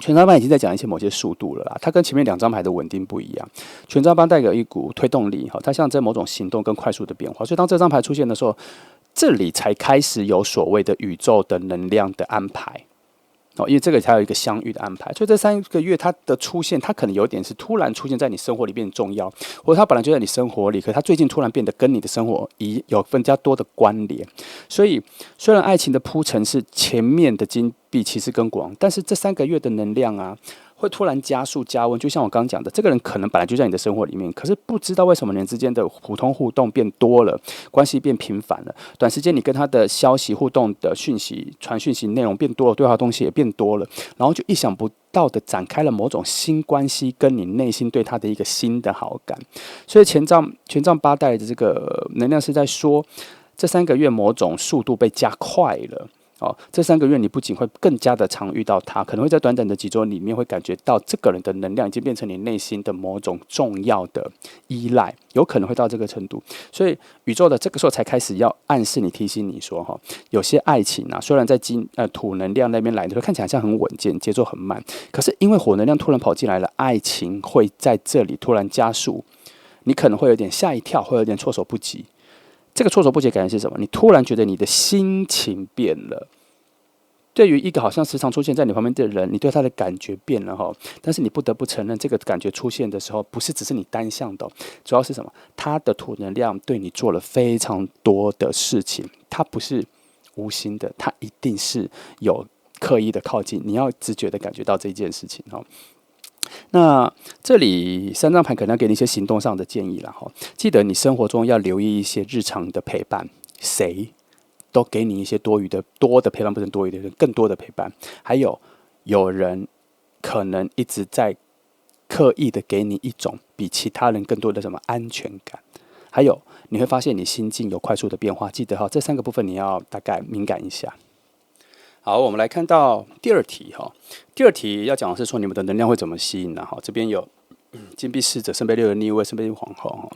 权杖8已经在讲一些某些速度了啦，它跟前面2张牌的稳定不一样。权杖8带有一股推动力，它象征某种行动跟快速的变化。所以当这张牌出现的时候，这里才开始有所谓的宇宙的能量的安排。因为这个才有一个相遇的安排，所以这3个月它的出现，它可能有点是突然出现在你生活里变重要，或者它本来就在你生活里，可是它最近突然变得跟你的生活有更加多的关联。所以虽然爱情的铺陈是前面的金币骑士跟国王，但是这3个月的能量啊，会突然加速加温。就像我刚刚讲的，这个人可能本来就在你的生活里面，可是不知道为什么你们之间的普通互动变多了，关系变频繁了。短时间你跟他的消息互动的讯息、传讯息内容变多了，对话的东西也变多了，然后就意想不到的展开了某种新关系，跟你内心对他的一个新的好感。所以权杖8带来的这个能量是在说，这3个月某种速度被加快了。这3个月你不仅会更加的常遇到他，可能会在短短的几周里面会感觉到这个人的能量已经变成你内心的某种重要的依赖，有可能会到这个程度。所以宇宙的这个时候才开始要暗示你、提醒你说，有些爱情啊，虽然在土能量那边来的时候看起来像很稳健，节奏很慢，可是因为火能量突然跑进来了，爱情会在这里突然加速，你可能会有点吓一跳，会有点措手不及。这个措手不及的感觉是什么？你突然觉得你的心情变了。对于一个好像时常出现在你旁边的人，你对他的感觉变了但是你不得不承认，这个感觉出现的时候，不是只是你单向的，主要是什么？他的土能量对你做了非常多的事情，他不是无心的，他一定是有刻意的靠近，你要直觉的感觉到这件事情那这里3张牌可能要给你一些行动上的建议啦记得你生活中要留意一些日常的陪伴，谁都给你一些多的陪伴，不是多余的，更多的陪伴。还有人可能一直在刻意的给你一种比其他人更多的什么安全感。还有你会发现你心境有快速的变化，记得这3个部分你要大概敏感一下。好，我们来看到第2题第2题要讲的是说你们的能量会怎么吸引呢？这边有金币侍者、圣杯6的逆位、圣杯皇后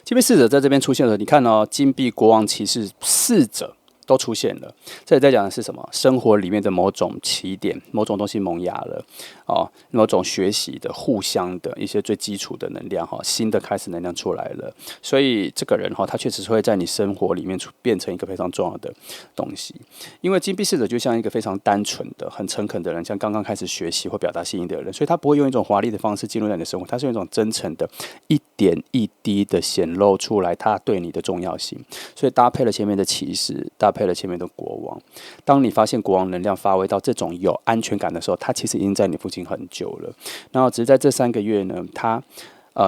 金币侍者在这边出现了，你看金币国王骑士侍者都出现了。这里在讲的是什么？生活里面的某种起点，某种东西萌芽了哦，某种学习的、互相的一些最基础的能量哈，新的开始能量出来了。所以这个人哈，他确实是会在你生活里面变成一个非常重要的东西。因为金币侍者就像一个非常单纯的、很诚恳的人，像刚刚开始学习或表达心意的人，所以他不会用一种华丽的方式进入到你的生活，他是用一种真诚的、一点一滴的显露出来他对你的重要性。所以搭配了前面的骑士，搭配了前面的国王。当你发现国王能量发挥到这种有安全感的时候，他其实已经在你附近很久了。然后只是在这3个月呢，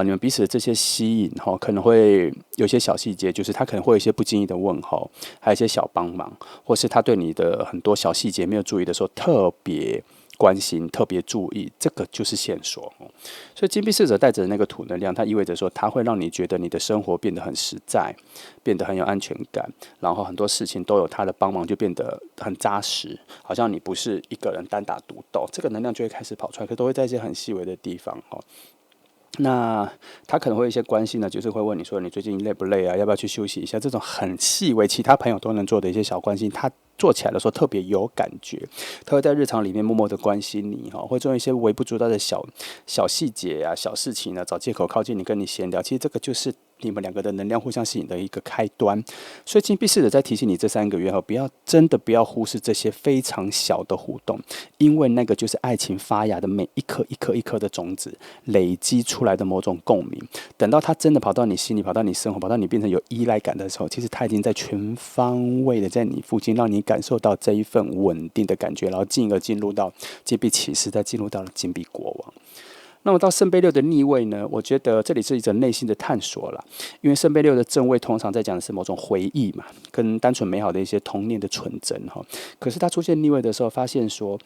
你们彼此的这些吸引哈，可能会有些小细节，就是他可能会有一些不经意的问候，还有一些小帮忙，或是他对你的很多小细节没有注意的时候，特别关心、特别注意，这个就是线索。所以金币侍者带着那个土能量，它意味着说，它会让你觉得你的生活变得很实在，变得很有安全感，然后很多事情都有他的帮忙，就变得很扎实，好像你不是一个人单打独斗，这个能量就会开始跑出来，可都会在一些很细微的地方哈。那他可能会有一些关系呢，就是会问你说你最近累不累啊？要不要去休息一下？这种很细微，其他朋友都能做的一些小关心，他做起来的时候特别有感觉。他会在日常里面默默的关心你哈，会做一些微不足道的小细节啊、小事情呢，找借口靠近你，跟你闲聊。其实这个就是你们两个的能量互相吸引的一个开端。所以金币侍者在提醒你这3个月后，真的不要忽视这些非常小的互动，因为那个就是爱情发芽的每一颗一颗一颗的种子累积出来的某种共鸣。等到它真的跑到你心里、跑到你生活、跑到你变成有依赖感的时候，其实它已经在全方位的在你附近，让你感受到这一份稳定的感觉，然后进而进入到金币骑士，再进入到了金币国王。那么到圣杯6的逆位呢？我觉得这里是一种内心的探索啦，因为圣杯6的正位通常在讲的是某种回忆嘛，跟单纯美好的一些童年的纯真哈。可是它出现逆位的时候，发现说，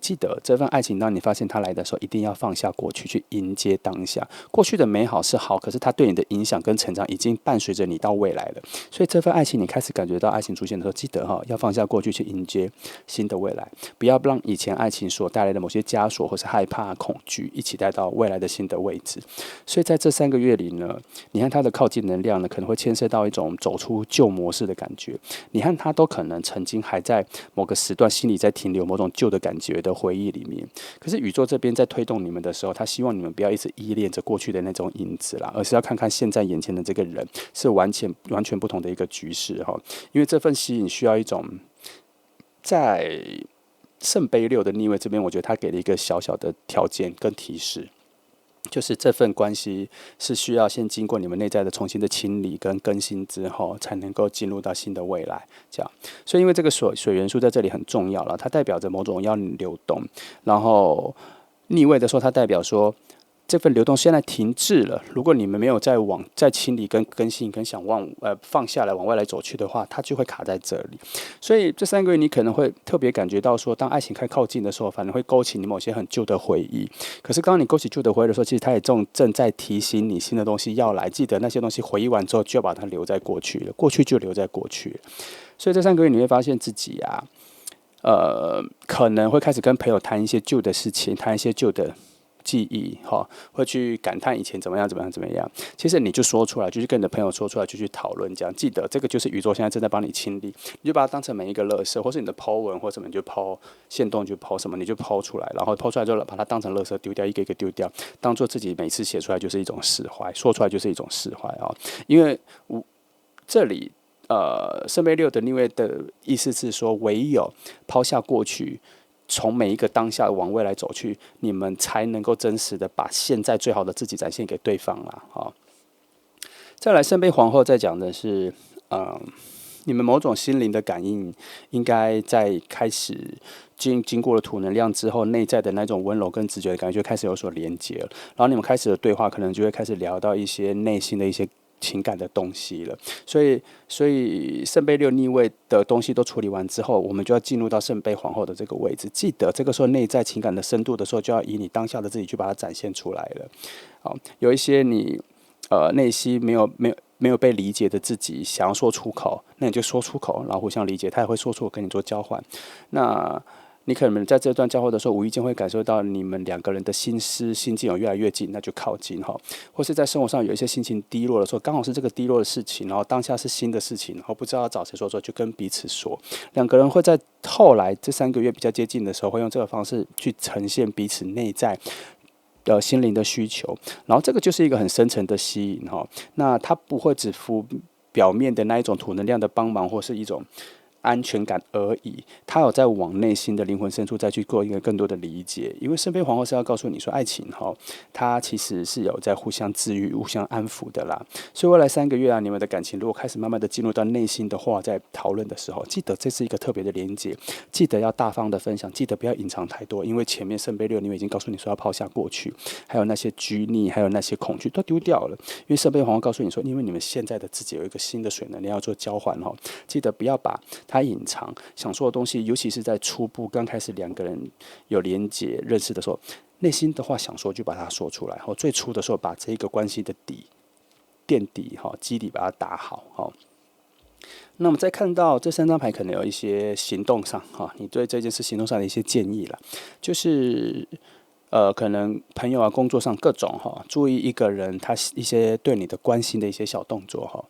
记得这份爱情，当你发现它来的时候，一定要放下过去，去迎接当下。过去的美好是好，可是它对你的影响跟成长已经伴随着你到未来了。所以这份爱情，你开始感觉到爱情出现的时候，记得哈，要放下过去，去迎接新的未来，不要让以前爱情所带来的某些枷锁或是害怕、恐惧一起带到未来的新的位置。所以在这3个月里呢，你和他的靠近能量呢，可能会牵涉到一种走出旧模式的感觉。你和他都可能曾经还在某个时段心里在停留某种旧的感觉的回忆里面。可是宇宙这边在推动你们的时候，他希望你们不要一直依恋着过去的那种影子啦，而是要看看现在眼前的这个人是完全不同的一个局势哈。因为这份吸引需要一种在圣杯6的逆位这边，我觉得他给了一个小小的条件跟提示。就是这份关系是需要先经过你们内在的重新的清理跟更新之后，才能够进入到新的未来。这样，所以因为这个水元素在这里很重要了，它代表着某种要流动。然后逆位的时候，它代表说这份流动现在停滞了。如果你们没有再清理跟更新跟放下来往外来走去的话，它就会卡在这里。所以这3个月你可能会特别感觉到说，当爱情靠近的时候，反而会勾起你某些很旧的回忆。可是刚你勾起旧的回忆的时候，其实它也正在提醒你新的东西要来。记得那些东西回忆完之后，就要把它留在过去了，过去就留在过去了。所以这3个月你会发现自己啊，可能会开始跟朋友谈一些旧的事情，谈一些旧的记忆哈，会去感叹以前怎么样。其实你就说出来，就去跟你的朋友说出来，就去讨论这样。记得这个就是宇宙现在正在帮你清理，你就把它当成每一个垃圾，或是你的 po 文或什么，你就 po 限动就 po 什么，你就 po 出来，然后 po 出来之后把它当成垃圾丢掉，一个一个丢掉，当做自己每次写出来就是一种释怀，说出来就是一种释怀啊。因为这里圣杯6的逆位的意思是说，唯有抛下过去，从每一个当下往未来走去，你们才能够真实的把现在最好的自己展现给对方啦。好，再来圣杯皇后在讲的是，你们某种心灵的感应，应该在开始经过了土能量之后，内在的那种温柔跟直觉的感觉就开始有所连接了。然后你们开始的对话，可能就会开始聊到一些内心的一些情感的东西了。所以圣杯6逆位的东西都处理完之后，我们就要进入到圣杯皇后的这个位置。记得这个时候内在情感的深度的时候，就要以你当下的自己去把它展现出来了。好，有一些你内心没有被理解的自己，想要说出口，那你就说出口，然后互相理解，他也会说出口跟你做交换。那你可能在这段交互的时候，无意间会感受到你们两个人的心思、心境有越来越近，那就靠近哈。或是在生活上有一些心情低落的时候，刚好是这个低落的事情，然后当下是新的事情，然后不知道要找谁说，就跟彼此说。两个人会在后来这3个月比较接近的时候，会用这个方式去呈现彼此内在心灵的需求，然后这个就是一个很深层的吸引哈。那它不会只服表面的那一种土能量的帮忙，或是一种安全感而已，他有在往内心的灵魂深处再去做一个更多的理解。因为圣杯皇后是要告诉你说，爱情它其实是有在互相治愈、互相安抚的啦。所以未来3个月啊，你们的感情如果开始慢慢的进入到内心的话，在讨论的时候，记得这是一个特别的连接，记得要大方的分享，记得不要隐藏太多，因为前面圣杯6你们已经告诉你说要抛下过去，还有那些拘泥，还有那些恐惧都丢掉了。因为圣杯皇后告诉你说，因为你们现在的自己有一个新的水能量要做交换记得不要把它隐藏，想说的东西，尤其是在初步刚开始2个人有连结认识的时候，内心的话想说就把它说出来。最初的时候把这个关系的垫底基底把它打好。那么再看到这3张牌，可能有一些行动上你对这件事行动上的一些建议啦，就是可能朋友啊、工作上各种注意一个人他一些对你的关心的一些小动作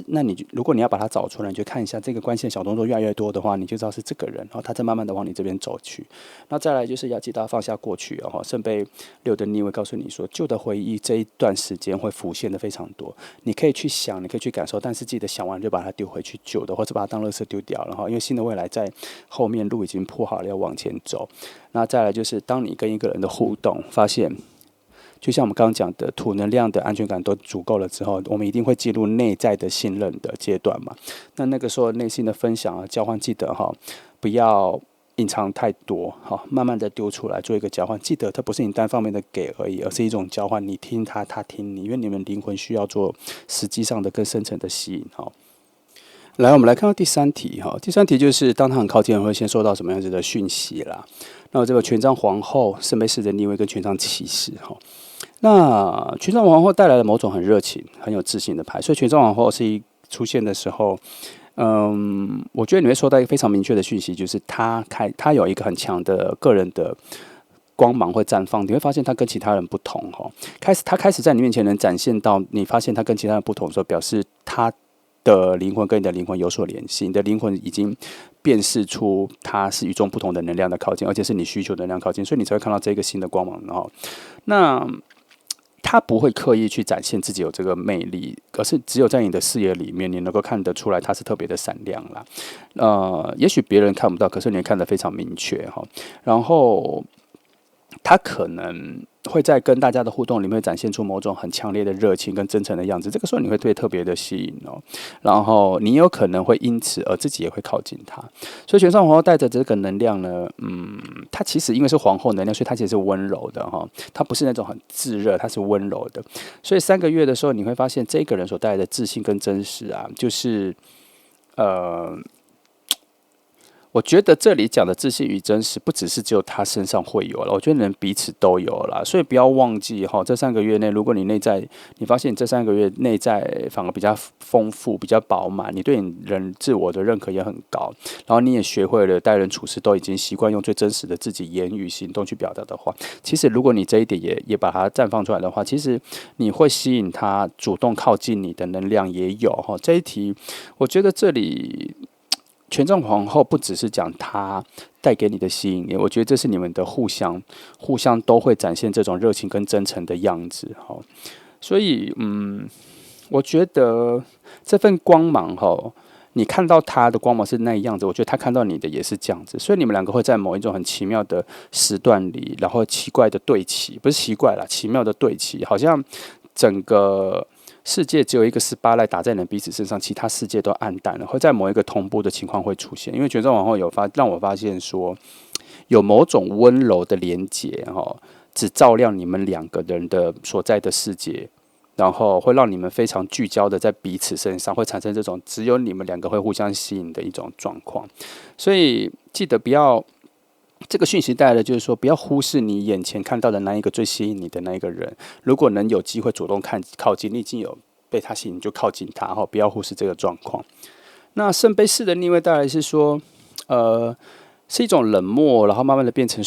那你如果你要把它找出来，你就看一下这个关心的小动作越来越多的话，你就知道是这个人他在慢慢的往你这边走去。那再来就是要记得放下过去圣杯6的逆位告诉你说，旧的回忆这一段时间会浮现的非常多，你可以去想，你可以去感受，但是记得想完就把它丢回去旧的，或者把它当垃圾丢掉了因为新的未来在后面路已经铺好了，要往前走。那再来就是当你跟一个人的互动发现，就像我们刚刚讲的土能量的安全感都足够了之后，我们一定会进入内在的信任的阶段嘛。那个时候内心的分享交换，记得不要隐藏太多慢慢的丢出来做一个交换。记得它不是你单方面的给而已，而是一种交换，你听他，他听你，因为你们灵魂需要做实际上的更深层的吸引来，我们来看到第3题第3题就是当他很靠近，会先收到什么样子的讯息啦？那这个权杖皇后、圣杯4的逆位跟权杖骑士那权杖皇后带来了某种很热情、很有自信的牌，所以权杖皇后出现的时候，我觉得你会收到一个非常明确的讯息，就是他有一个很强的个人的光芒会绽放，你会发现他跟其他人不同他开始在你面前能展现到，你发现他跟其他人不同的时候，表示他的灵魂跟你的灵魂有所联系，你的灵魂已经辨识出它是与众不同的能量的靠近，而且是你需求的能量靠近，所以你才会看到这个新的光芒那他不会刻意去展现自己有这个魅力，而是只有在你的视野里面，你能够看得出来他是特别的闪亮啦。也许别人看不到，可是你看得非常明确然后他可能会在跟大家的互动里面展现出某种很强烈的热情跟真诚的样子，这个时候你会对特别的吸引然后你有可能会因此而自己也会靠近他。所以权杖皇后带着这个能量呢，它其实因为是皇后能量，所以它其实是温柔的它不是那种很炙热，它是温柔的。所以3个月的时候，你会发现这个人所带来的自信跟真实啊，就是我觉得这里讲的自信与真实，不只是只有他身上会有了，我觉得人彼此都有啦。所以不要忘记这3个月内，如果你内在，你发现你这3个月内在反而比较丰富、比较饱满，你对你人自我的认可也很高，然后你也学会了待人处事都已经习惯用最真实的自己言语行动去表达的话，其实如果你这一点也把它绽放出来的话，其实你会吸引他主动靠近你的能量也有这一题，我觉得这里。权杖皇后不只是讲她带给你的吸引力，我觉得这是你们的互相都会展现这种热情跟真诚的样子所以我觉得这份光芒你看到他的光芒是那样子，我觉得他看到你的也是这样子，所以你们两个会在某一种很奇妙的时段里，然后奇怪的对齐，不是奇怪啦，奇妙的对齐，好像整个。世界只有一个spotlight打在你们彼此身上，其他世界都暗淡了，会在某一个同步的情况会出现。因为权杖皇后让我发现说，有某种温柔的连结只照亮你们2个人的所在的世界，然后会让你们非常聚焦的在彼此身上，会产生这种只有你们2个会互相吸引的一种状况。所以记得不要。这个讯息带来的就是说，不要忽视你眼前看到的那一个最吸引你的那一个人。如果能有机会主动靠近，你已经有被他吸引，就靠近他不要忽视这个状况。那圣杯4的逆位带来是说，是一种冷漠，然后慢慢的变成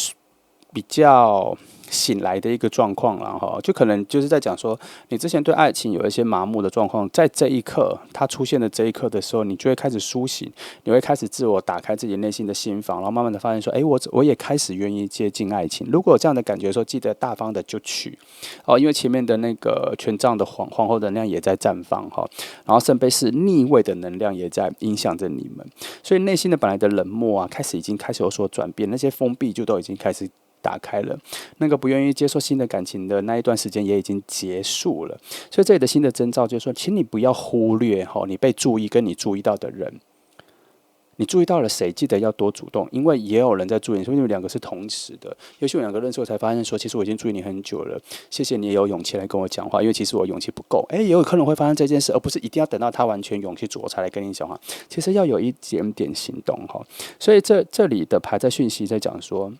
比较醒来的一个状况了哈，就可能就是在讲说，你之前对爱情有一些麻木的状况，在这一刻它出现的这一刻的时候，你就会开始苏醒，你会开始自我打开自己内心的心房，然后慢慢的发现说，我也开始愿意接近爱情。如果有这样的感觉的时候，记得大方的就去哦，因为前面的那个权杖的皇后能量也在绽放哈，然后圣杯四逆位的能量也在影响着你们，所以内心的本来的冷漠啊，已经开始有所转变，那些封闭就都已经开始打开了，那个不愿意接受新的感情的那一段时间也已经结束了，所以这里的新的征兆就是说，请你不要忽略你被注意跟你注意到的人，你注意到了谁，记得要多主动，因为也有人在注意你，所以你们两个是同时的。也许我们两个认识，我才发现说，其实我已经注意你很久了，谢谢你也有勇气来跟我讲话，因为其实我勇气不够。也有可能会发生这件事，而不是一定要等到他完全勇气足，我才来跟你讲话。其实要有一点点行动哈。所以这里的牌在讯息在讲说，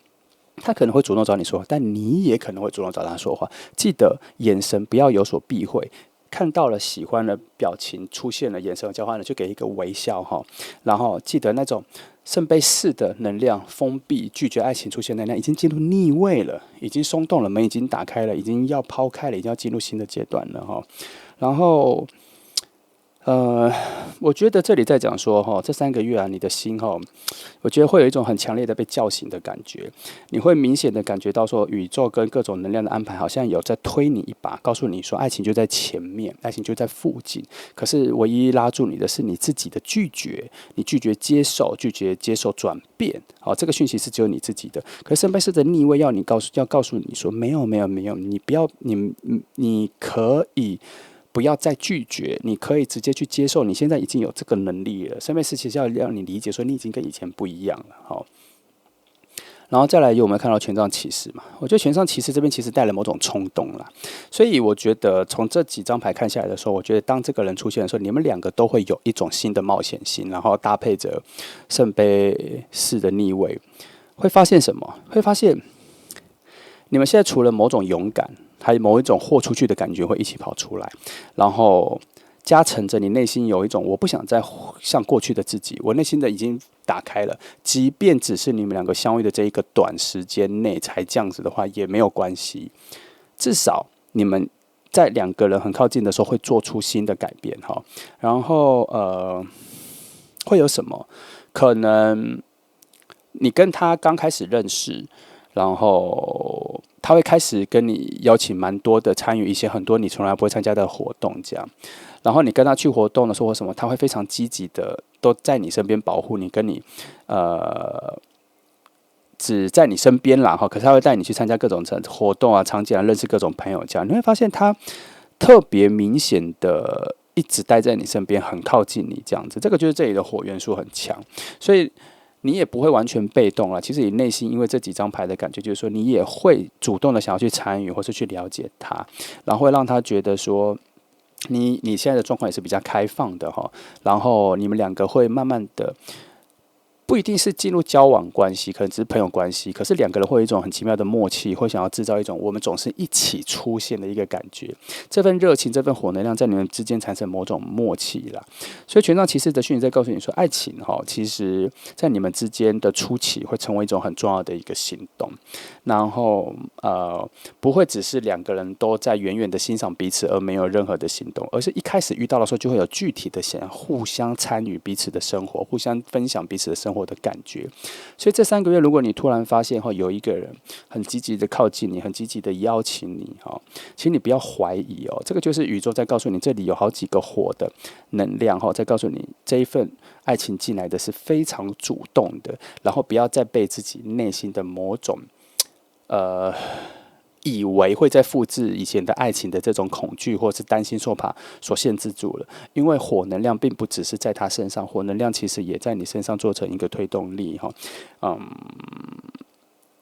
他可能会主动找你说话，但你也可能会主动找他说话。记得眼神不要有所避讳。看到了喜欢的表情出现了，眼神交换了，就给一个微笑哈。然后记得那种圣杯四的能量封闭、拒绝爱情出现能量已经进入逆位了，已经松动了，门已经打开了，已经要抛开了，已经要进入新的阶段了哈。然后我觉得这里在讲说这3个月啊，你的心我觉得会有一种很强烈的被叫醒的感觉，你会明显的感觉到说，宇宙跟各种能量的安排好像有在推你一把，告诉你说，爱情就在前面，爱情就在附近。可是唯一拉住你的是你自己的拒绝，你拒绝接受，拒绝接受转变。这个讯息是只有你自己的。可是圣杯四的逆位要告诉你说，没有，你不要，你可以。不要再拒绝，你可以直接去接受，你现在已经有这个能力了。圣杯四其实要让你理解说，你已经跟以前不一样了。然后再来有没有看到权杖骑士嘛？我觉得权杖骑士这边其实带了某种冲动啦，所以我觉得从这几张牌看下来的时候，我觉得当这个人出现的时候，你们两个都会有一种新的冒险心，然后搭配着圣杯四的逆位，会发现什么？会发现你们现在除了某种勇敢。还有某一种豁出去的感觉会一起跑出来，然后加成着你内心有一种我不想再像过去的自己，我内心的已经打开了，即便只是你们两个相遇的这一个短时间内才这样子的话也没有关系，至少你们在两个人很靠近的时候会做出新的改变哈。然后会有什么？可能你跟他刚开始认识，然后他会开始跟你邀请蛮多的参与一些很多你从来不会参加的活动，这样。然后你跟他去活动的时候或什么，他会非常积极的都在你身边保护你，跟你只在你身边啦哈。可是他会带你去参加各种活动啊、场景啊，认识各种朋友这样。你会发现他特别明显的一直待在你身边，很靠近你这样子。这个就是这里的火元素很强，所以。你也不会完全被动了。其实你内心因为这几张牌的感觉，就是说你也会主动的想要去参与，或是去了解他，然后会让他觉得说你现在的状况也是比较开放的哈。然后你们两个会慢慢的。不一定是进入交往关系，可能只是朋友关系。可是两个人会有一种很奇妙的默契，会想要制造一种我们总是一起出现的一个感觉。这份热情，这份火能量，在你们之间产生某种默契啦。所以权杖骑士的讯息在告诉你说，爱情其实在你们之间的初期会成为一种很重要的一个行动。然后不会只是两个人都在远远的欣赏彼此，而没有任何的行动，而是一开始遇到的时候就会有具体的想要互相参与彼此的生活，互相分享彼此的生活的感觉。所以这3个月，如果你突然发现有一个人很积极的靠近你，很积极的邀请你其实你不要怀疑这个就是宇宙在告诉你，这里有好几个火的能量在告诉你，这一份爱情进来的是非常主动的，然后不要再被自己内心的某种以为会再复制以前的爱情的这种恐惧或是担心受怕所限制住了，因为火能量并不只是在他身上，火能量其实也在你身上做成一个推动力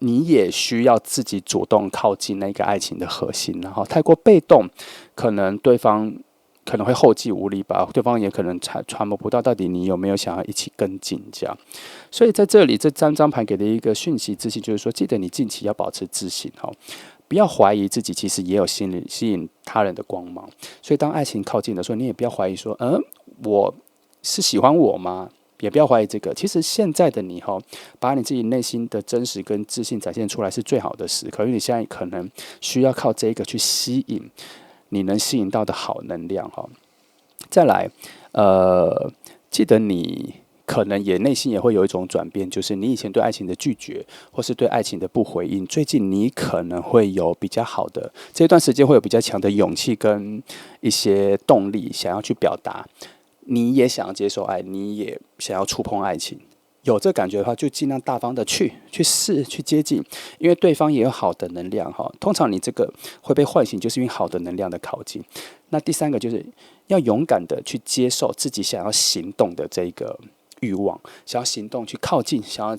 你也需要自己主动靠近那个爱情的核心，然后太过被动，可能对方可能会后继无力吧，对方也可能揣摩不到到底你有没有想要一起跟进这样。所以在这里这3张牌给的一个讯息自信，就是说，记得你近期要保持自信不要怀疑自己，其实也有吸引他人的光芒。所以当爱情靠近的时候，你也不要怀疑说，我是喜欢我吗？也不要怀疑这个。其实现在的你把你自己内心的真实跟自信展现出来是最好的时刻，因为你现在可能需要靠这个去吸引你能吸引到的好能量再来，记得你可能也内心也会有一种转变，就是你以前对爱情的拒绝，或是对爱情的不回应，最近你可能会有比较好的这段时间，会有比较强的勇气跟一些动力，想要去表达，你也想要接受爱，你也想要触碰爱情。有这感觉的话，就尽量大方的去试，去接近，因为对方也有好的能量通常你这个会被唤醒，就是因为好的能量的靠近。那第三个就是要勇敢的去接受自己想要行动的这个欲望，想要行动去靠近，想要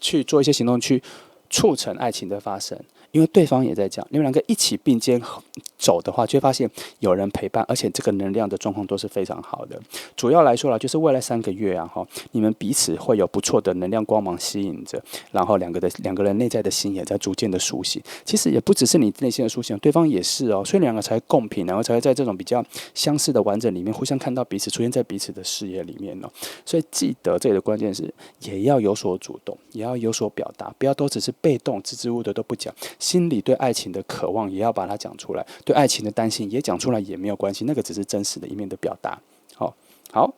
去做一些行动去促成爱情的发生。因为对方也在讲，你们两个一起并肩走的话，就会发现有人陪伴，而且这个能量的状况都是非常好的。主要来说啦，就是未来3个月你们彼此会有不错的能量光芒吸引着，然后两个人内在的心也在逐渐的苏醒。其实也不只是你内心的苏醒，对方也是所以两个才共频，然后才会在这种比较相似的完整里面，互相看到彼此，出现在彼此的视野里面所以记得这里的关键是，也要有所主动，也要有所表达，不要都只是被动支支吾吾的都不讲。心里对爱情的渴望也要把它讲出来，对爱情的担心也讲出来也没有关系，那个只是真实的一面的表达。好，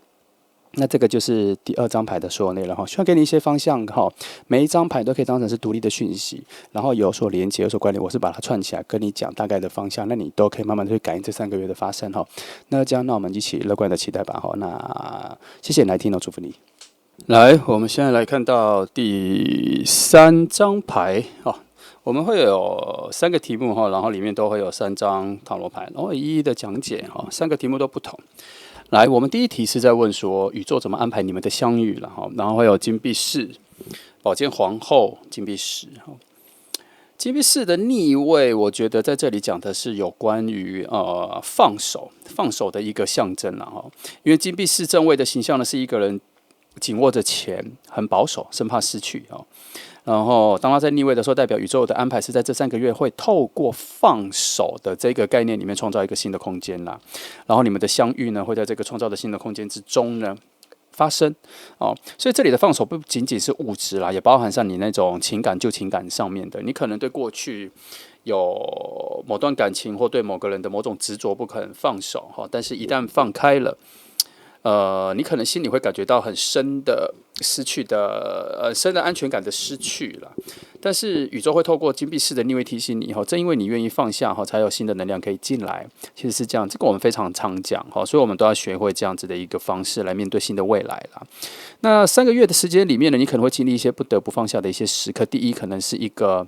那这个就是第2张牌的所有内容希望给你一些方向每一张牌都可以当成是独立的讯息，然后有所连接，有所关联。我是把它串起来跟你讲大概的方向，那你都可以慢慢的去感应这3个月的发生那这样，那我们一起乐观的期待吧那谢谢你来听祝福你。来，我们现在来看到第3张牌我们会有3个题目然后里面都会有3张塔罗牌，然后一一的讲解3个题目都不同。来，我们第一题是在问说宇宙怎么安排你们的相遇然后会有金币4、宝剑皇后、金币10金币4的逆位，我觉得在这里讲的是有关于放手的一个象征因为金币4正位的形象呢是一个人紧握着钱，很保守，生怕失去然后当他在逆位的时候，代表宇宙的安排是在这3个月会透过放手的这个概念里面创造一个新的空间啦。然后你们的相遇呢，会在这个创造的新的空间之中呢发生所以这里的放手不仅仅是物质啦，也包含上你那种情感上面的。你可能对过去有某段感情或对某个人的某种执着不肯放手但是一旦放开了。你可能心里会感觉到很深的失去的深的安全感的失去了，但是宇宙会透过金币4的逆位提醒你正因为你愿意放下才有新的能量可以进来。其实是这样，这个我们非常常讲所以我们都要学会这样子的一个方式来面对新的未来啦。那3个月的时间里面呢，你可能会经历一些不得不放下的一些时刻。第一，可能是一个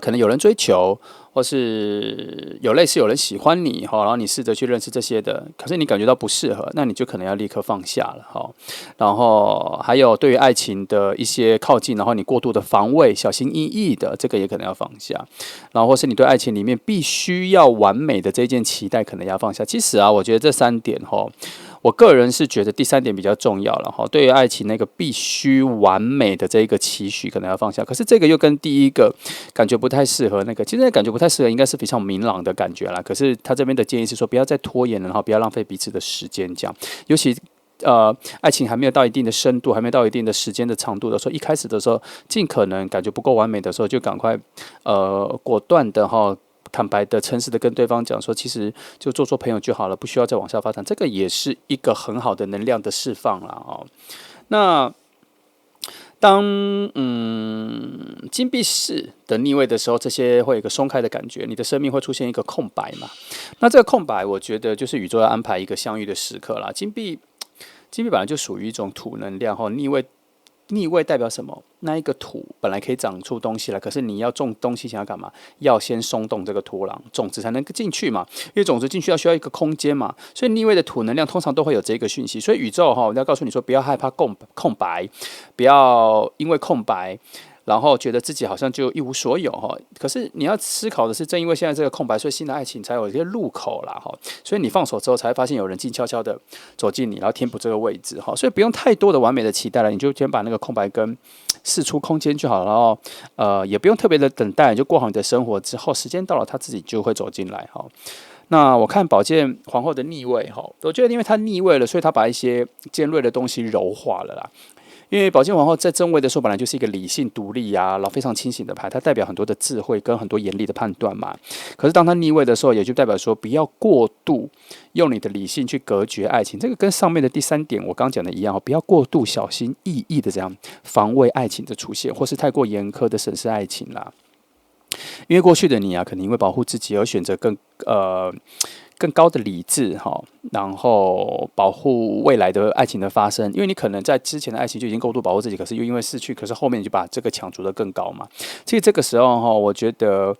可能有人追求，或是有类似有人喜欢你然后你试着去认识这些的，可是你感觉到不适合，那你就可能要立刻放下了然后还有对于爱情的一些靠近，然后你过度的防卫，小心翼翼的，这个也可能要放下。然后或是你对爱情里面必须要完美的这件期待，可能要放下。其实我觉得这3点我个人是觉得第3点比较重要了对于爱情那个必须完美的这一个期许可能要放下，可是这个又跟第一个感觉不太适合。那个其实感觉不太适合应该是非常明朗的感觉啦，可是他这边的建议是说不要再拖延了，然后不要浪费彼此的时间这样。尤其爱情还没有到一定的深度，还没到一定的时间的长度的时候，一开始的时候尽可能感觉不够完美的时候，就赶快果断的坦白的、诚实的跟对方讲说，其实就做朋友就好了，不需要再往下发展。这个也是一个很好的能量的释放啦那当金币4的逆位的时候，这些会有一个松开的感觉，你的生命会出现一个空白嘛？那这个空白，我觉得就是宇宙要安排一个相遇的时刻啦。金币本来就属于一种土能量逆位代表什么？那一个土本来可以长出东西来，可是你要种东西想要干嘛？要先松动这个土壤，种子才能进去嘛。因为种子进去需要一个空间嘛，所以逆位的土能量通常都会有这个讯息。所以宇宙要告诉你说，不要害怕空白，不要因为空白然后觉得自己好像就一无所有可是你要思考的是，正因为现在这个空白，所以新的爱情才有一些入口啦所以你放手之后，才会发现有人静悄悄的走进你，然后填补这个位置所以不用太多的完美的期待了，你就先把那个空白跟释出空间就好了。然后也不用特别的等待，你就过好你的生活之后，时间到了，他自己就会走进来那我看宝剑皇后的逆位哈，我觉得因为它逆位了，所以它把一些尖锐的东西柔化了啦。因为宝剑皇后在正位的时候，本来就是一个理性独立啊，然后非常清醒的牌，它代表很多的智慧跟很多严厉的判断嘛。可是当它逆位的时候，也就代表说不要过度用你的理性去隔绝爱情。这个跟上面的第3点我刚讲的一样，不要过度小心翼翼的这样防卫爱情的出现，或是太过严苛的审视爱情啦。因为过去的你啊，可能因为保护自己而选择更高的理智哈，然后保护未来的爱情的发生。因为你可能在之前的爱情就已经过度保护自己，可是又因为失去，可是后面你就把这个抢逐得更高嘛。其实这个时候哈，我觉得。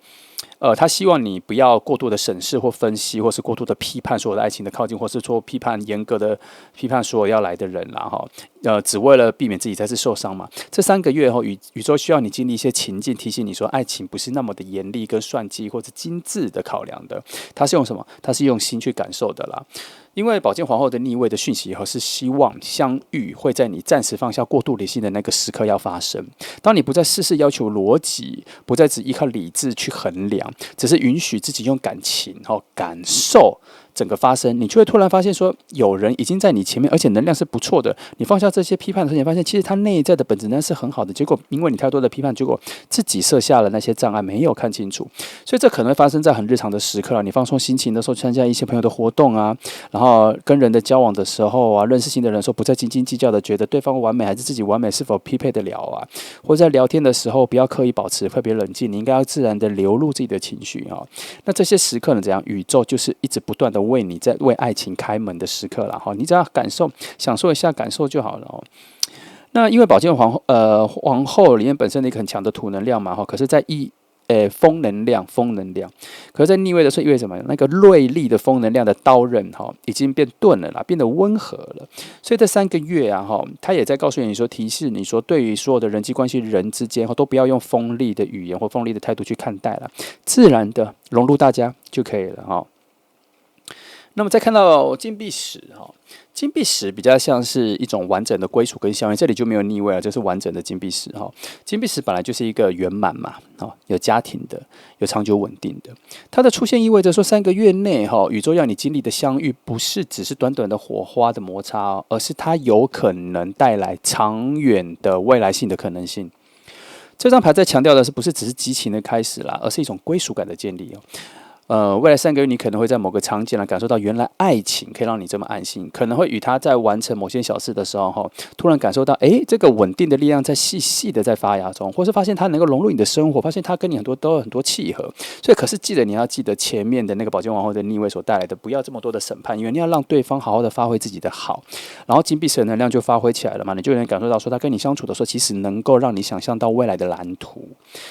他希望你不要过度的审视或分析，或是过度的批判所有的爱情的靠近，或是说批判严格的批判所有要来的人啦哈。只为了避免自己再次受伤嘛。这3个月后，宇宙需要你经历一些情境，提醒你说，爱情不是那么的严厉跟算计或者精致的考量的，它是用什么？它是用心去感受的啦。因为宝剑皇后的逆位的讯息以后是希望相遇会在你暂时放下过度理性的那个时刻要发生。当你不再事事要求逻辑，不再只依靠理智去衡量，只是允许自己用感情感受整个发生，你就会突然发现说，有人已经在你前面，而且能量是不错的。你放下这些批判的时候，你发现其实他内在的本质呢是很好的。结果因为你太多的批判，结果自己设下了那些障碍，没有看清楚。所以这可能会发生在很日常的时刻了。你放松心情的时候，参加一些朋友的活动啊，然后跟人的交往的时候啊，认识新的人的时候，不再斤斤计较的觉得对方完美还是自己完美是否匹配得了啊，或者在聊天的时候不要刻意保持特别冷静，你应该要自然的流露自己的情绪啊。那这些时刻呢，怎样？宇宙就是一直不断的为你在为爱情开门的时刻了哈，你只要感受、享受一下感受就好了哦。那因为宝剑皇后里面本身的一个很强的土能量嘛哈，可是在风能量，可是在逆位的时候意味着什么？那个锐利的风能量的刀刃哈，已经变钝了啦，变得温和了。所以这3个月啊哈，他也在告诉你说，提示你说，对于所有的人际关系人之间都不要用锋利的语言或锋利的态度去看待了，自然的融入大家就可以了哈。那么再看到金币石哈，金币石比较像是一种完整的归属跟相应，这里就没有逆位了，这是完整的金币石哈。金币石本来就是一个圆满嘛，有家庭的，有长久稳定的。它的出现意味着说，3个月内宇宙要你经历的相遇，不是只是短短的火花的摩擦而是它有可能带来长远的未来性的可能性。这张牌在强调的是，不是只是激情的开始啦，而是一种归属感的建立哦。未来3个月，你可能会在某个场景感受到，原来爱情可以让你这么安心。可能会与他在完成某些小事的时候，突然感受到，这个稳定的力量在细细的在发芽中，或是发现它能够融入你的生活，发现它跟你都有很多契合。所以，可是你要记得前面的那个宝剑皇后的逆位所带来的，不要这么多的审判，因为你要让对方好好的发挥自己的好，然后金币石的能量就发挥起来了嘛，你就能感受到说，他跟你相处的时候，其实能够让你想象到未来的蓝图。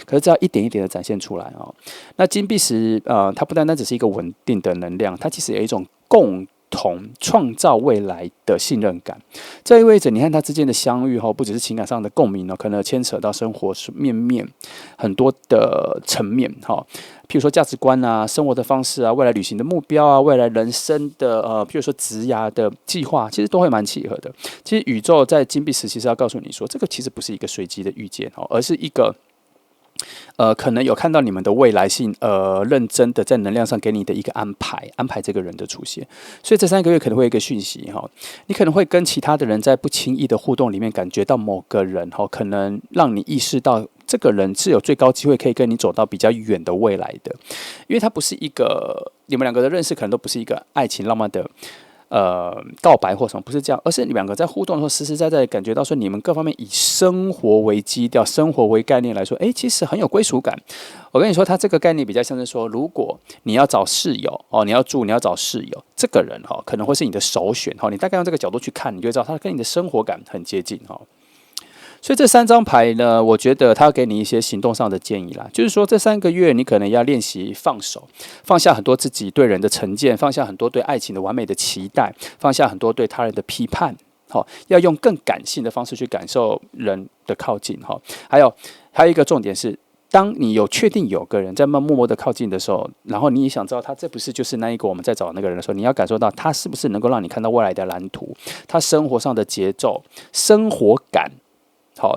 可是这要一点一点的展现出来哦。那金币石它不单单只是一个稳定的能量，它其实有一种共同创造未来的信任感。这意味着你和他之间的相遇不只是情感上的共鸣可能牵扯到生活面很多的层面譬如说价值观啊、生活的方式啊、未来旅行的目标啊、未来人生的譬如说职涯的计划，其实都会蛮契合的。其实宇宙在金币石其实要告诉你说，这个其实不是一个随机的遇见而是一个可能有看到你们的未来性，认真的在能量上给你的一个安排这个人的出现。所以这3个月可能会有一个讯息你可能会跟其他的人在不轻易的互动里面，感觉到某个人可能让你意识到，这个人是有最高机会可以跟你走到比较远的未来的，因为他不是一个你们2个的认识，可能都不是一个爱情浪漫的。告白或什么不是这样，而是你们2个在互动的时候，实实在在的感觉到说，你们各方面以生活为基调、生活为概念来说，其实很有归属感。我跟你说，他这个概念比较像是说，如果你要找室友你要找室友，这个人可能会是你的首选你大概用这个角度去看，你就知道他跟你的生活感很接近所以这3张牌呢，我觉得他给你一些行动上的建议啦，就是说这3个月你可能要练习放手，放下很多自己对人的成见，放下很多对爱情的完美的期待，放下很多对他人的批判，要用更感性的方式去感受人的靠近还有一个重点是，当你有确定有个人在默默的靠近的时候，然后你也想知道他这不是就是那一个我们在找的那个人的时候，你要感受到他是不是能够让你看到未来的蓝图，他生活上的节奏、生活感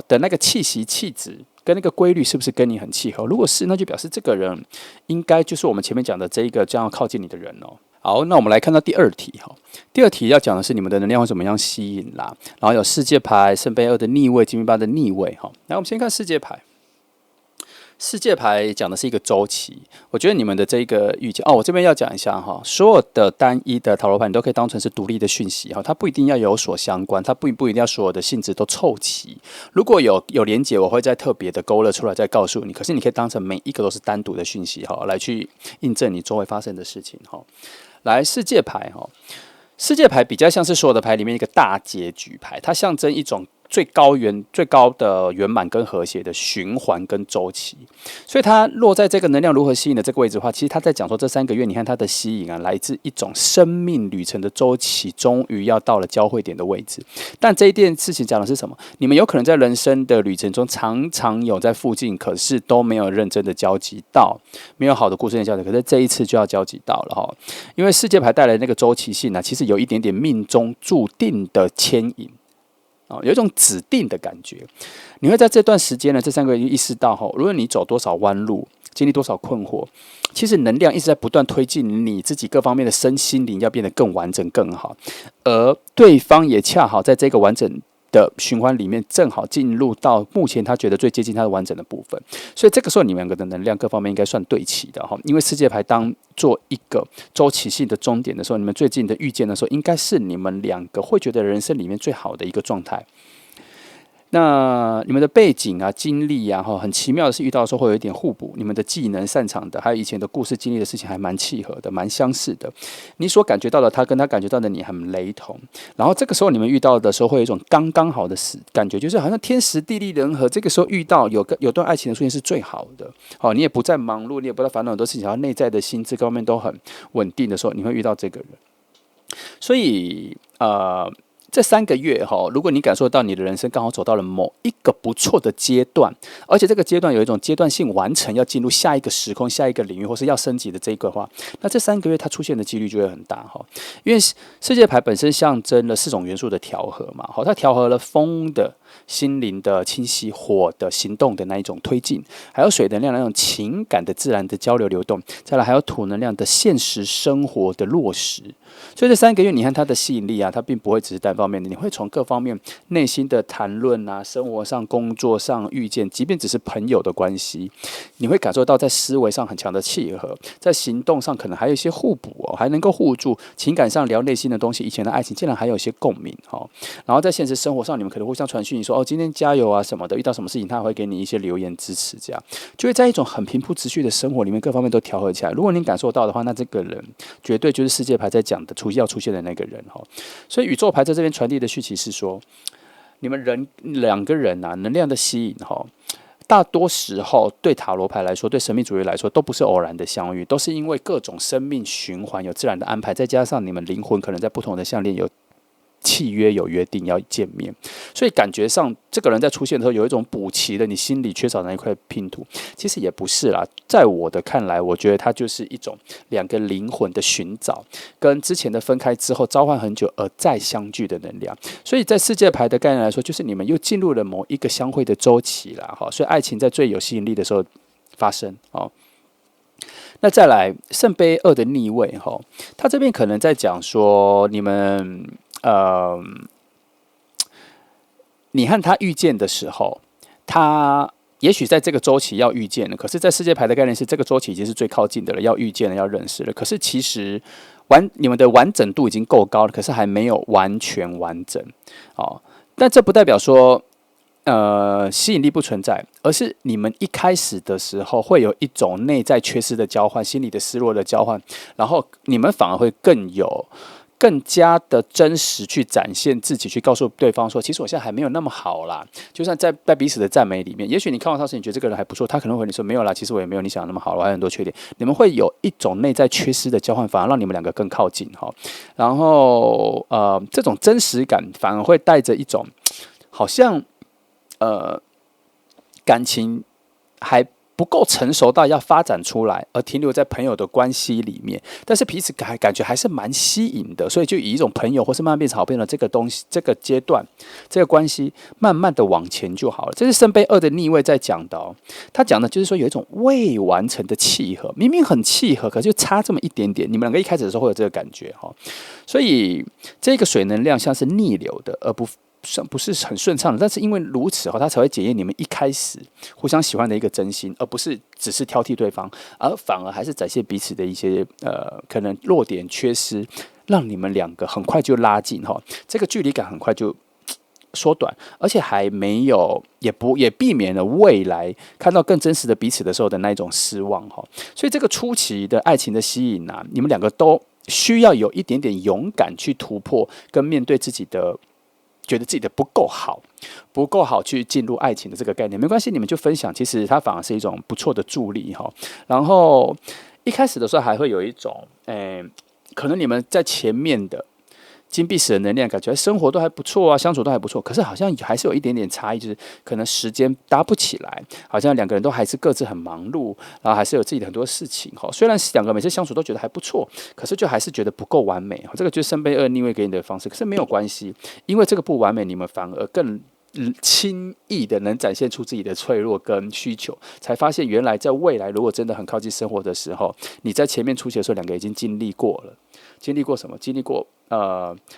的那个气息气质跟那个规律是不是跟你很契合？如果是，那就表示这个人应该就是我们前面讲的这一个这样靠近你的人哦。好，那我们来看到第二题哈。第二题要讲的是你们的能量会怎么样吸引啦，然后有世界牌、圣杯2的逆位、金币8的逆位哈。来，我们先看世界牌。世界牌讲的是一个周期，我觉得你们的这个预见我这边要讲一下哈，所有的单一的塔罗牌你都可以当成是独立的讯息哈，它不一定要有所相关，它不一定要所有的性质都凑齐。如果有连结，我会再特别的勾勒出来再告诉你。可是你可以当成每一个都是单独的讯息哈，来去印证你周围发生的事情哈。来，世界牌哈，世界牌比较像是所有的牌里面一个大结局牌，它象征一种最高的圆满跟和谐的循环跟周期，所以它落在这个能量如何吸引的这个位置的话，其实它在讲说这3个月，你看它的吸引来自一种生命旅程的周期，终于要到了交汇点的位置。但这一件事情讲的是什么？你们有可能在人生的旅程中常常有在附近，可是都没有认真的交集到，没有好的故事的交集，可是这一次就要交集到了哈。因为世界牌带来那个周期性其实有一点点命中注定的牵引。有一种指定的感觉，你会在这段时间呢，这3个月意识到如果你走多少弯路，经历多少困惑，其实能量一直在不断推进你自己各方面的身心灵要变得更完整、更好，而对方也恰好在这个完整的循环里面，正好进入到目前他觉得最接近他的完整的部分，所以这个时候你们两个的能量各方面应该算对齐的哈。因为世界牌当做一个周期性的终点的时候，你们最近的遇见的时候，应该是你们两个会觉得人生里面最好的一个状态。那你们的背景经历很奇妙的是遇到的时候会有一点互补，你们的技能擅长的，还有以前的故事经历的事情还蛮契合的，蛮相似的。你所感觉到的他跟他感觉到的你很雷同，然后这个时候你们遇到的时候会有一种刚刚好的感觉，就是好像天时地利人和，这个时候遇到有段爱情的出现是最好的。你也不再忙碌，你也不再烦恼很多事情，然后内在的心智各方面都很稳定的时候，你会遇到这个人。所以这3个月如果你感受到你的人生刚好走到了某一个不错的阶段，而且这个阶段有一种阶段性完成，要进入下一个时空、下一个领域，或是要升级的这个话，那这3个月它出现的几率就会很大因为世界牌本身象征了4种元素的调和嘛，它调和了风的心灵的清晰，火的行动的那一种推进，还有水能量的那种情感的自然的交流流动，再来还有土能量的现实生活的落实。所以这3个月你看它的吸引力它并不会只是单方面的，你会从各方面内心的谈论生活上、工作上遇见，即便只是朋友的关系，你会感受到在思维上很强的契合，在行动上可能还有一些互补还能够互助，情感上聊内心的东西，以前的爱情竟然还有一些共鸣然后在现实生活上，你们可能互相传讯说今天加油什么的，遇到什么事情他会给你一些留言支持，这样就会在一种很平铺直叙的生活里面，各方面都调和起来。如果你感受到的话，那这个人绝对就是世界牌在讲的要出现的那个人所以宇宙牌在这边传递的讯息是说，你们两个人能量的吸引大多时候对塔罗牌来说，对神秘主义来说，都不是偶然的相遇，都是因为各种生命循环有自然的安排，再加上你们灵魂可能在不同的项链有契约，有约定要见面，所以感觉上这个人在出现的时候有一种补齐了你心里缺少的那一块拼图。其实也不是啦，在我的看来，我觉得它就是一种2个灵魂的寻找，跟之前的分开之后召唤很久而再相聚的能量。所以在世界牌的概念来说，就是你们又进入了某一个相会的周期啦所以爱情在最有吸引力的时候发生那再来圣杯2的逆位他这边可能在讲说你们你和他遇见的时候，他也许在这个周期要遇见了，可是在世界牌的概念是这个周期已经是最靠近的了，要遇见了，要认识了。可是其实你们的完整度已经够高了，可是还没有完全完整但这不代表说吸引力不存在，而是你们一开始的时候会有一种内在缺失的交换，心理的失落的交换，然后你们反而会更加的真实去展现自己，去告诉对方说，其实我现在还没有那么好啦。就算在彼此的赞美里面，也许你看到他时，你觉得这个人还不错，他可能会跟你说没有啦，其实我也没有你想的那么好，我还有很多缺点。你们会有一种内在缺失的交换，反而让你们两个更靠近然后这种真实感反而会带着一种好像感情还不够成熟到要发展出来，而停留在朋友的关系里面，但是彼此感觉还是蛮吸引的，所以就以一种朋友或是慢慢变成好朋友的这个东西、这个阶段、这个关系，慢慢的往前就好了。这是圣杯2的逆位在讲的哦。他讲的就是说有一种未完成的契合，明明很契合，可是就差这么一点点。你们两个一开始的时候会有这个感觉哈，所以这个水能量像是逆流的，而不是很顺畅的，但是因为如此它才会检验你们一开始互相喜欢的一个真心，而不是只是挑剔对方，而反而还是展现彼此的一些可能弱点缺失，让你们两个很快就拉近这个距离感很快就缩短，而且还没有也避免了未来看到更真实的彼此的时候的那一种失望所以这个初期的爱情的吸引你们两个都需要有一点点勇敢去突破跟面对自己的。觉得自己的不够好去进入爱情的这个概念，没关系，你们就分享，其实它反而是一种不错的助力然后一开始的时候还会有一种，可能你们在前面的金币使的能量，感觉生活都还不错啊，相处都还不错，可是好像还是有一点点差异，就是可能时间搭不起来，好像两个人都还是各自很忙碌，然后还是有自己的很多事情虽然两个每次相处都觉得还不错，可是就还是觉得不够完美这个就是圣杯2逆位给你的方式，可是没有关系，因为这个不完美，你们反而更轻易的能展现出自己的脆弱跟需求，才发现原来在未来如果真的很靠近生活的时候，你在前面出席的时候，两个已经经历过了。经历过什么？经历过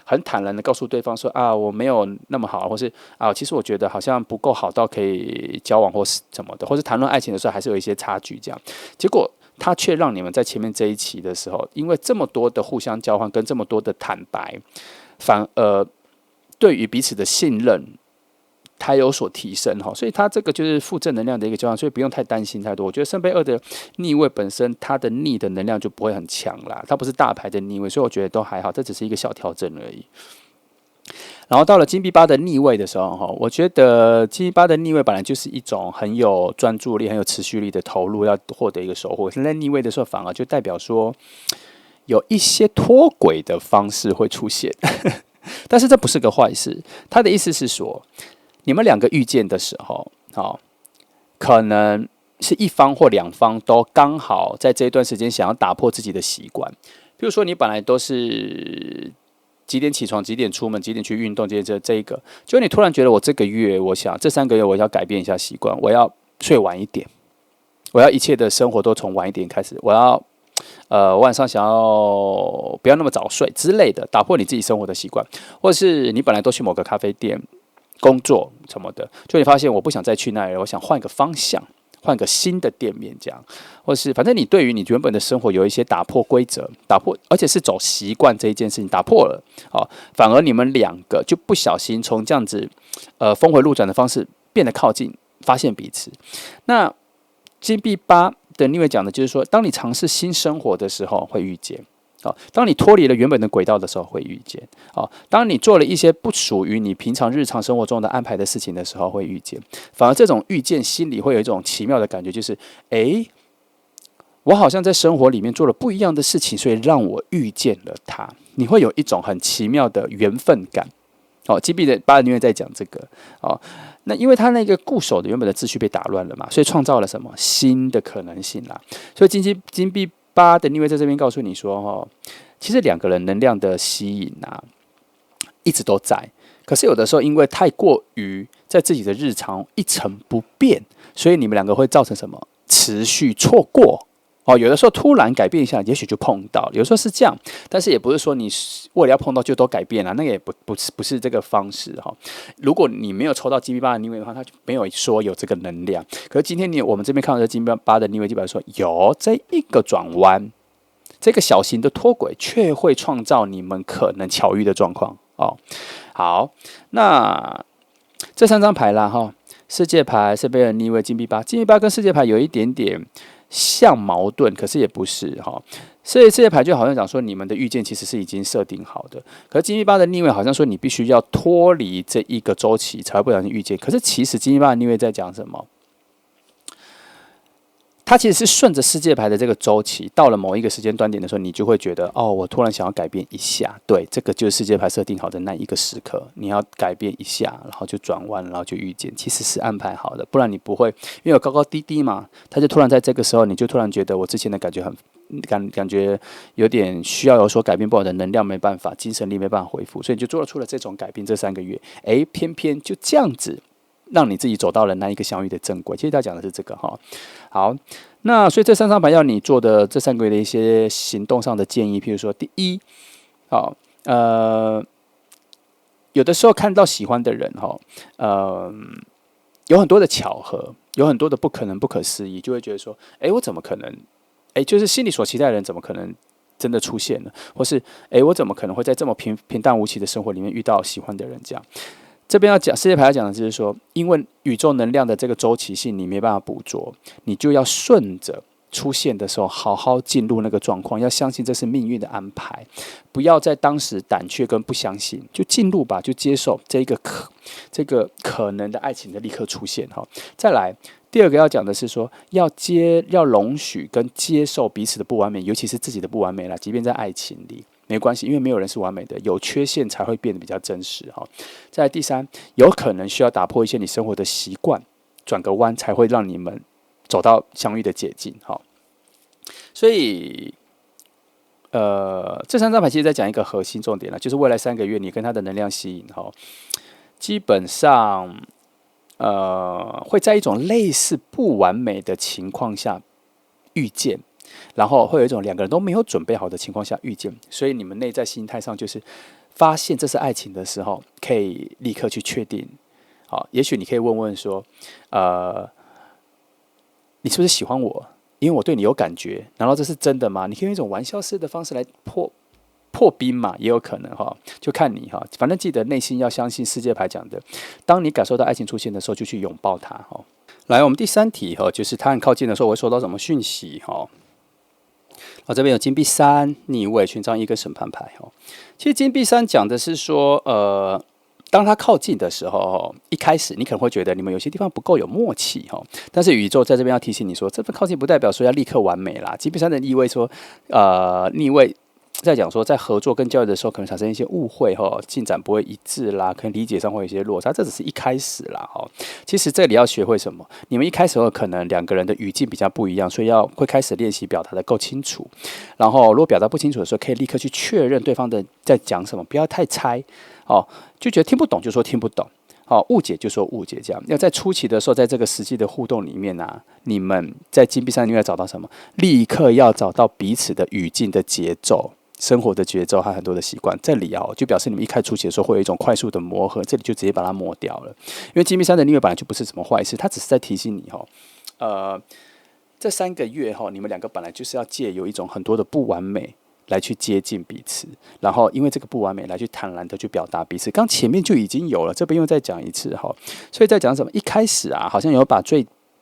很坦然的告诉对方说我没有那么好，或是其实我觉得好像不够好到可以交往或是什么的，或是谈论爱情的时候还是有一些差距这样。结果他却让你们在前面这一期的时候，因为这么多的互相交换跟这么多的坦白，反而对于彼此的信任它有所提升所以它这个就是负正能量的一个交换，所以不用太担心太多。我觉得圣杯2的逆位本身它的逆的能量就不会很强啦，它不是大牌的逆位，所以我觉得都还好，这只是一个小调整而已。然后到了金币8的逆位的时候我觉得金币8的逆位本来就是一种很有专注力、很有持续力的投入，要获得一个收获。现在逆位的时候，反而就代表说有一些脱轨的方式会出现，但是这不是个坏事。他的意思是说，你们两个遇见的时候，可能是一方或两方都刚好在这一段时间想要打破自己的习惯。比如说，你本来都是几点起床、几点出门、几点去运动，这一个，就你突然觉得我这个月，我想这3个月我要改变一下习惯，我要睡晚一点，我要一切的生活都从晚一点开始，我要晚上想要不要那么早睡之类的，打破你自己生活的习惯，或者是你本来都去某个咖啡店工作什么的，就你发现我不想再去那里了，我想换个方向，换个新的店面这样，或是反正你对于你原本的生活有一些打破规则，打破，而且是走习惯这一件事情打破了，反而你们两个就不小心从这样子峰回路转的方式变得靠近，发现彼此。那金币8的逆位讲的就是说，当你尝试新生活的时候会遇见。当你脱离了原本的轨道的时候会遇见，当你做了一些不属于你平常日常生活中的安排的事情的时候会遇见，反而这种遇见心里会有一种奇妙的感觉，就是我好像在生活里面做了不一样的事情，所以让我遇见了他，你会有一种很奇妙的缘分感。金币的8的逆位在讲这个那因为他那个固守的原本的秩序被打乱了嘛，所以创造了什么新的可能性啦。所以金币8的逆位在这边告诉你说其实两个人能量的吸引一直都在，可是有的时候因为太过于在自己的日常一成不变，所以你们两个会造成什么持续错过有的时候突然改变一下，也许就碰到，有时候是这样，但是也不是说你为了要碰到就都改变了，那个也不是这个方式如果你没有抽到金币8的逆位的话，它就没有说有这个能量。可是今天我们这边看到的金币8的逆位，基本上说有这一个转弯，这个小型的脱轨，却会创造你们可能巧遇的状况好，那这3张牌啦世界牌、圣杯2逆位、金币8，金币8跟世界牌有一点点像矛盾，可是也不是所以世界牌就好像讲说你们的遇见其实是已经设定好的，可是金币8的逆位好像说你必须要脱离这一个周期才会不小心遇见，可是其实金币8的逆位在讲什么？它其实是顺着世界牌的这个周期，到了某一个时间端点的时候，你就会觉得，哦，我突然想要改变一下。对，这个就是世界牌设定好的那一个时刻，你要改变一下，然后就转弯，然后就遇见，其实是安排好的，不然你不会，因为有高高低低嘛，它就突然在这个时候，你就突然觉得我之前的感觉感觉有点需要有所改变，不然我的能量没办法，精神力没办法恢复，所以你就做出了这种改变。这3个月，偏偏就这样子。让你自己走到了那一个相遇的正轨，其实他讲的是这个哈。好，那所以这3张牌要你做的这3个月的一些行动上的建议，譬如说，第一，好，有的时候看到喜欢的人哈，有很多的巧合，有很多的不可能、不可思议，就会觉得说，我怎么可能？就是心里所期待的人怎么可能真的出现了？或是，我怎么可能会在这么平淡无奇的生活里面遇到喜欢的人？这样。这边要讲世界牌要讲的就是说，因为宇宙能量的这个周期性你没办法捕捉，你就要顺着出现的时候好好进入那个状况，要相信这是命运的安排，不要在当时胆怯跟不相信，就进入吧，就接受这个可能的爱情的立刻出现哈。再来第二个要讲的是说，要容许跟接受彼此的不完美，尤其是自己的不完美啦，即便在爱情里。没关系，因为没有人是完美的，有缺陷才会变得比较真实哈。再来第三，有可能需要打破一些你生活的习惯，转个弯才会让你们走到相遇的捷径哈。所以，这3张牌其实在讲一个核心重点了，就是未来3个月你跟他的能量吸引哈，基本上会在一种类似不完美的情况下遇见。然后会有一种2个人都没有准备好的情况下遇见，所以你们内在心态上就是发现这是爱情的时候，可以立刻去确定。好，也许你可以问问说，你是不是喜欢我？因为我对你有感觉，难道这是真的吗？你可以用一种玩笑式的方式来破冰嘛，也有可能哈，就看你哈。反正记得内心要相信世界牌讲的，当你感受到爱情出现的时候，就去拥抱它哈。来，我们第3题哈，就是它很靠近的时候，我会收到什么讯息哈？这边有金币3、逆位、权杖1跟审判牌哦。其实金币3讲的是说，当它靠近的时候，一开始你可能会觉得你们有些地方不够有默契哈，但是宇宙在这边要提醒你说，这份靠近不代表说要立刻完美啦。金币3的逆位说，逆位。在讲说，在合作跟交流的时候，可能产生一些误会哈，进展不会一致啦，可能理解上会有一些落差，这只是一开始啦哈。其实这里要学会什么？你们一开始后可能2个人的语境比较不一样，所以会开始练习表达的够清楚。然后如果表达不清楚的时候，可以立刻去确认对方的在讲什么，不要太猜哦，就觉得听不懂就说听不懂。好，误解就说误解，这样要在初期的时候，在这个实际的互动里面啊，你们在金币上要找到什么？立刻要找到彼此的语境的节奏。生活的节奏和很多的习惯，这里就表示你们一开始初期的时候会有一种快速的磨合，这里就直接把它磨掉了。因为金币3的逆位本来就不是什么坏事，它只是在提醒你这3个月你们2个本来就是要借由一种很多的不完美来去接近彼此，然后因为这个不完美来去坦然的去表达彼此。刚前面就已经有了，这边又再讲一次所以在讲什么？一开始好像有把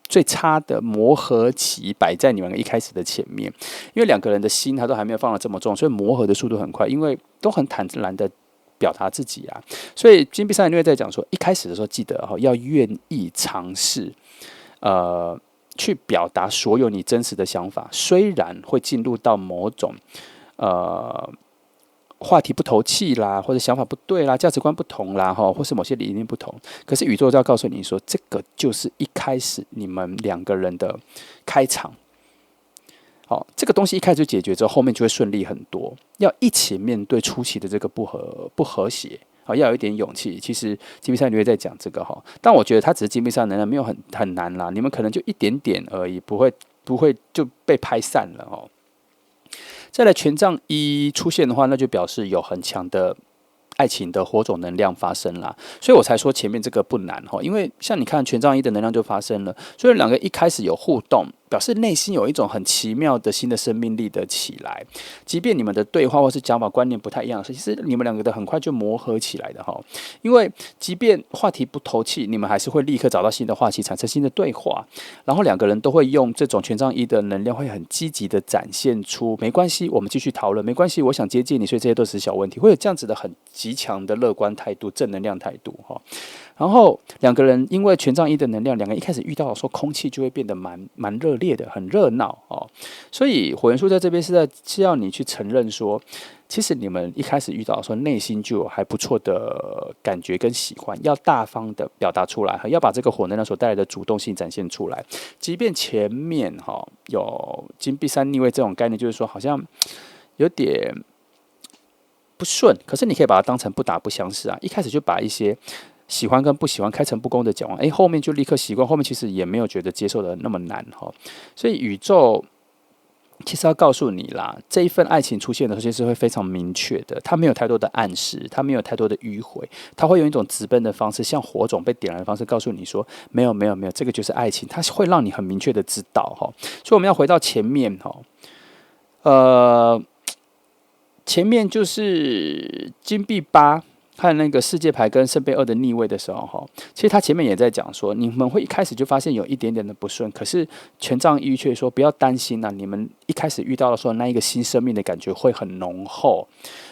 最差的磨合期摆在你们一开始的前面，因为2个人的心他都还没有放得这么重，所以磨合的速度很快，因为都很坦然的表达自己啊。所以金币3的逆位在讲说，一开始的时候记得要愿意尝试，去表达所有你真实的想法，虽然会进入到某种话题不投气啦，或者想法不对啦，价值观不同啦，或是某些理念不同，可是宇宙就要告诉你说，这个就是一开始你们2个人的开场。好，这个东西一开始就解决之后，后面就会顺利很多。要一起面对初期的这个不和谐，要有一点勇气。其实金币3你会在讲这个但我觉得它只是金币3能量，没有很难啦，你们可能就一点点而已，不会就被拍散了再来权杖1出现的话，那就表示有很强的爱情的火种能量发生啦，所以我才说前面这个不难因为像你看权杖1的能量就发生了，所以2个一开始有互动，表示内心有一种很奇妙的新的生命力的起来，即便你们的对话或是讲法观念不太一样，其实你们2个的很快就磨合起来的因为即便话题不投气，你们还是会立刻找到新的话题，产生新的对话，然后2个人都会用这种权杖1的能量，会很积极的展现出没关系，我们继续讨论，没关系，我想接近你，所以这些都是小问题，会有这样子的很极强的乐观态度、正能量态度然后两个人因为权杖一的能量，两个人一开始遇到的时候，空气就会变得蛮热烈的，很热闹哦。所以火元素在这边是要你去承认说，其实你们一开始遇到的时候，内心就有还不错的感觉跟喜欢，要大方的表达出来，要把这个火能量所带来的主动性展现出来。即便前面有金币三逆位这种概念，就是说好像有点不顺，可是你可以把它当成不打不相识啊。一开始就把一些喜欢跟不喜欢开诚布公的讲完，后面就立刻习惯，后面其实也没有觉得接受的那么难哈。所以宇宙其实要告诉你啦，这一份爱情出现的时候，其实会非常明确的，它没有太多的暗示，它没有太多的迂回，它会用一种直奔的方式，像火种被点燃的方式，告诉你说，没有，这个就是爱情，它会让你很明确的知道哈。所以我们要回到前面哈，前面就是金币八和那个世界牌跟圣杯二的逆位的时候，其实他前面也在讲说，你们会一开始就发现有一点点的不顺，可是权杖一却说不要担心啊，你们一开始遇到的时候，那一个新生命的感觉会很浓厚，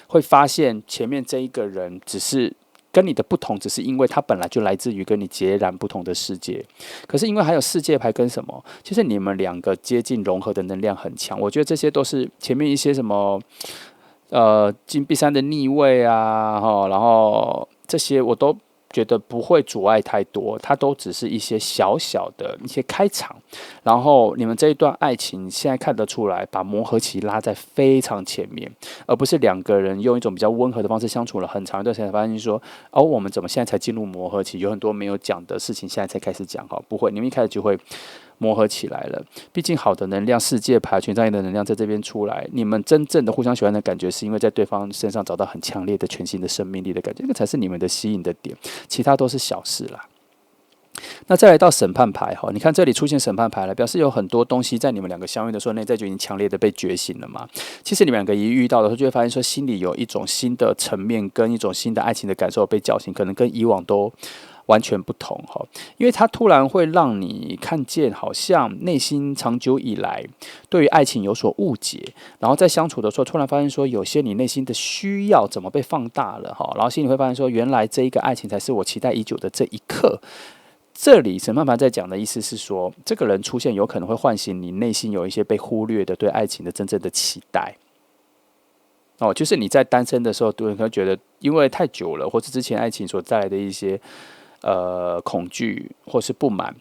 会发现前面这一个人只是跟你的不同，只是因为他本来就来自于跟你截然不同的世界。可是因为还有世界牌跟什么，其实你们两个接近融合的能量很强，我觉得这些都是前面一些什么。金币三的逆位啊，然后这些我都觉得不会阻碍太多，它都只是一些小小的一些开场。然后你们这一段爱情现在看得出来，把磨合期拉在非常前面，而不是两个人用一种比较温和的方式相处了很长一段时间，发现说，我们怎么现在才进入磨合期？有很多没有讲的事情，现在才开始讲哈，不会，你们一开始就会。磨合起来了，毕竟好的能量、世界牌、权杖一的能量在这边出来，你们真正的互相喜欢的感觉，是因为在对方身上找到很强烈的全新的生命力的感觉，这个才是你们的吸引的点，其他都是小事啦。那再来到审判牌哈，你看这里出现审判牌了，表示有很多东西在你们两个相遇的时候，内在就已经强烈的被觉醒了嘛。其实你们两个一遇到的时候，就会发现说，心里有一种新的层面跟一种新的爱情的感受被叫醒，可能跟以往都。完全不同哈，因为它突然会让你看见，好像内心长久以来对于爱情有所误解，然后在相处的时候，突然发现说，有些你内心的需要怎么被放大了哈，然后心里会发现说，原来这一个爱情才是我期待已久的这一刻。这里审判盘在讲的意思是说，这个人出现有可能会唤醒你内心有一些被忽略的对爱情的真正的期待。就是你在单身的时候，可能觉得因为太久了，或是之前爱情所带来的一些。恐惧或是不满，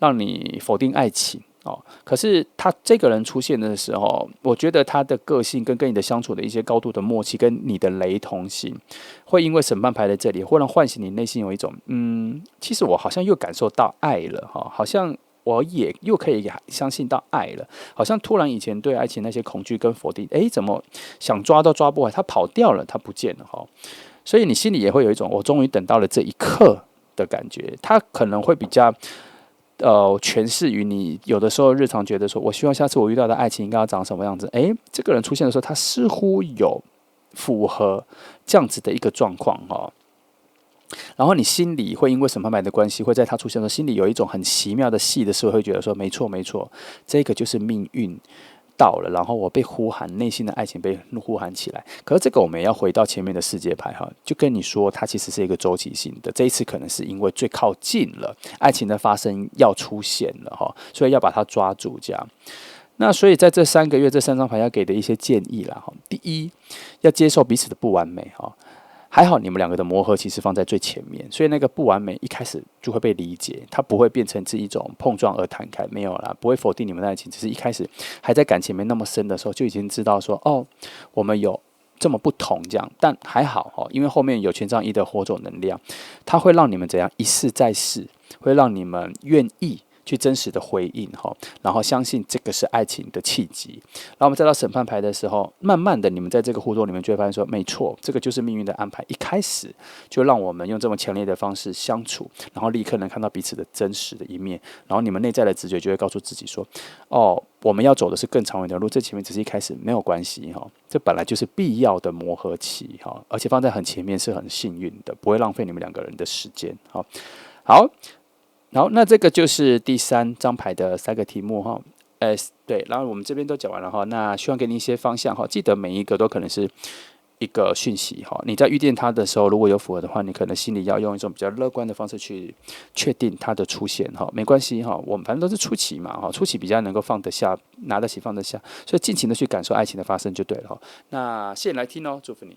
让你否定爱情可是他这个人出现的时候，我觉得他的个性跟你的相处的一些高度的默契，跟你的雷同性，会因为审判牌在这里，忽然唤醒你内心有一种其实我好像又感受到爱了好像我也又可以相信到爱了，好像突然以前对爱情那些恐惧跟否定，怎么想抓都抓不回，他跑掉了，他不见了所以你心里也会有一种我终于等到了这一刻。的感觉，它可能会比较诠释于你有的时候日常觉得说，我希望下次我遇到的爱情应该要长什么样子。这个人出现的时候，他似乎有符合这样子的一个状况然后你心里会因为审判牌的关系，会在他出现的时候，心里有一种很奇妙的戏的时候，会觉得说，没错，这个就是命运。到了，然后我被呼喊，内心的爱情被呼喊起来。可是这个我们也要回到前面的世界牌就跟你说，它其实是一个周期性的。这一次可能是因为最靠近了，爱情的发生要出现了所以要把它抓住这样。那所以在这3个月，这3张牌要给的一些建议啦第一，要接受彼此的不完美还好你们两个的磨合其实放在最前面，所以那个不完美一开始就会被理解，它不会变成是一种碰撞而弹开，没有啦，不会否定你们的爱情，只是一开始还在感情没那么深的时候，就已经知道说，我们有这么不同这样，但还好因为后面有权杖一的火种能量，它会让你们怎样一试再试，会让你们愿意去真实的回应然后相信这个是爱情的契机。然后我们再到审判牌的时候，慢慢的你们在这个互动里面就会发现说，没错，这个就是命运的安排，一开始就让我们用这么强烈的方式相处，然后立刻能看到彼此的真实的一面，然后你们内在的直觉就会告诉自己说，我们要走的是更长远的路，这前面只是一开始没有关系这本来就是必要的磨合期而且放在很前面是很幸运的，不会浪费你们两个人的时间好。好，那这个就是第3张牌的3个题目对，然后我们这边都讲完了那希望给你一些方向记得每一个都可能是一个讯息哈。你在遇见他的时候，如果有符合的话，你可能心里要用一种比较乐观的方式去确定他的出现哈。没关系哈，我们反正都是初期嘛哈，初期比较能够放得下、拿得起、放得下，所以尽情的去感受爱情的发生就对了哈。那谢谢你来听哦，祝福你。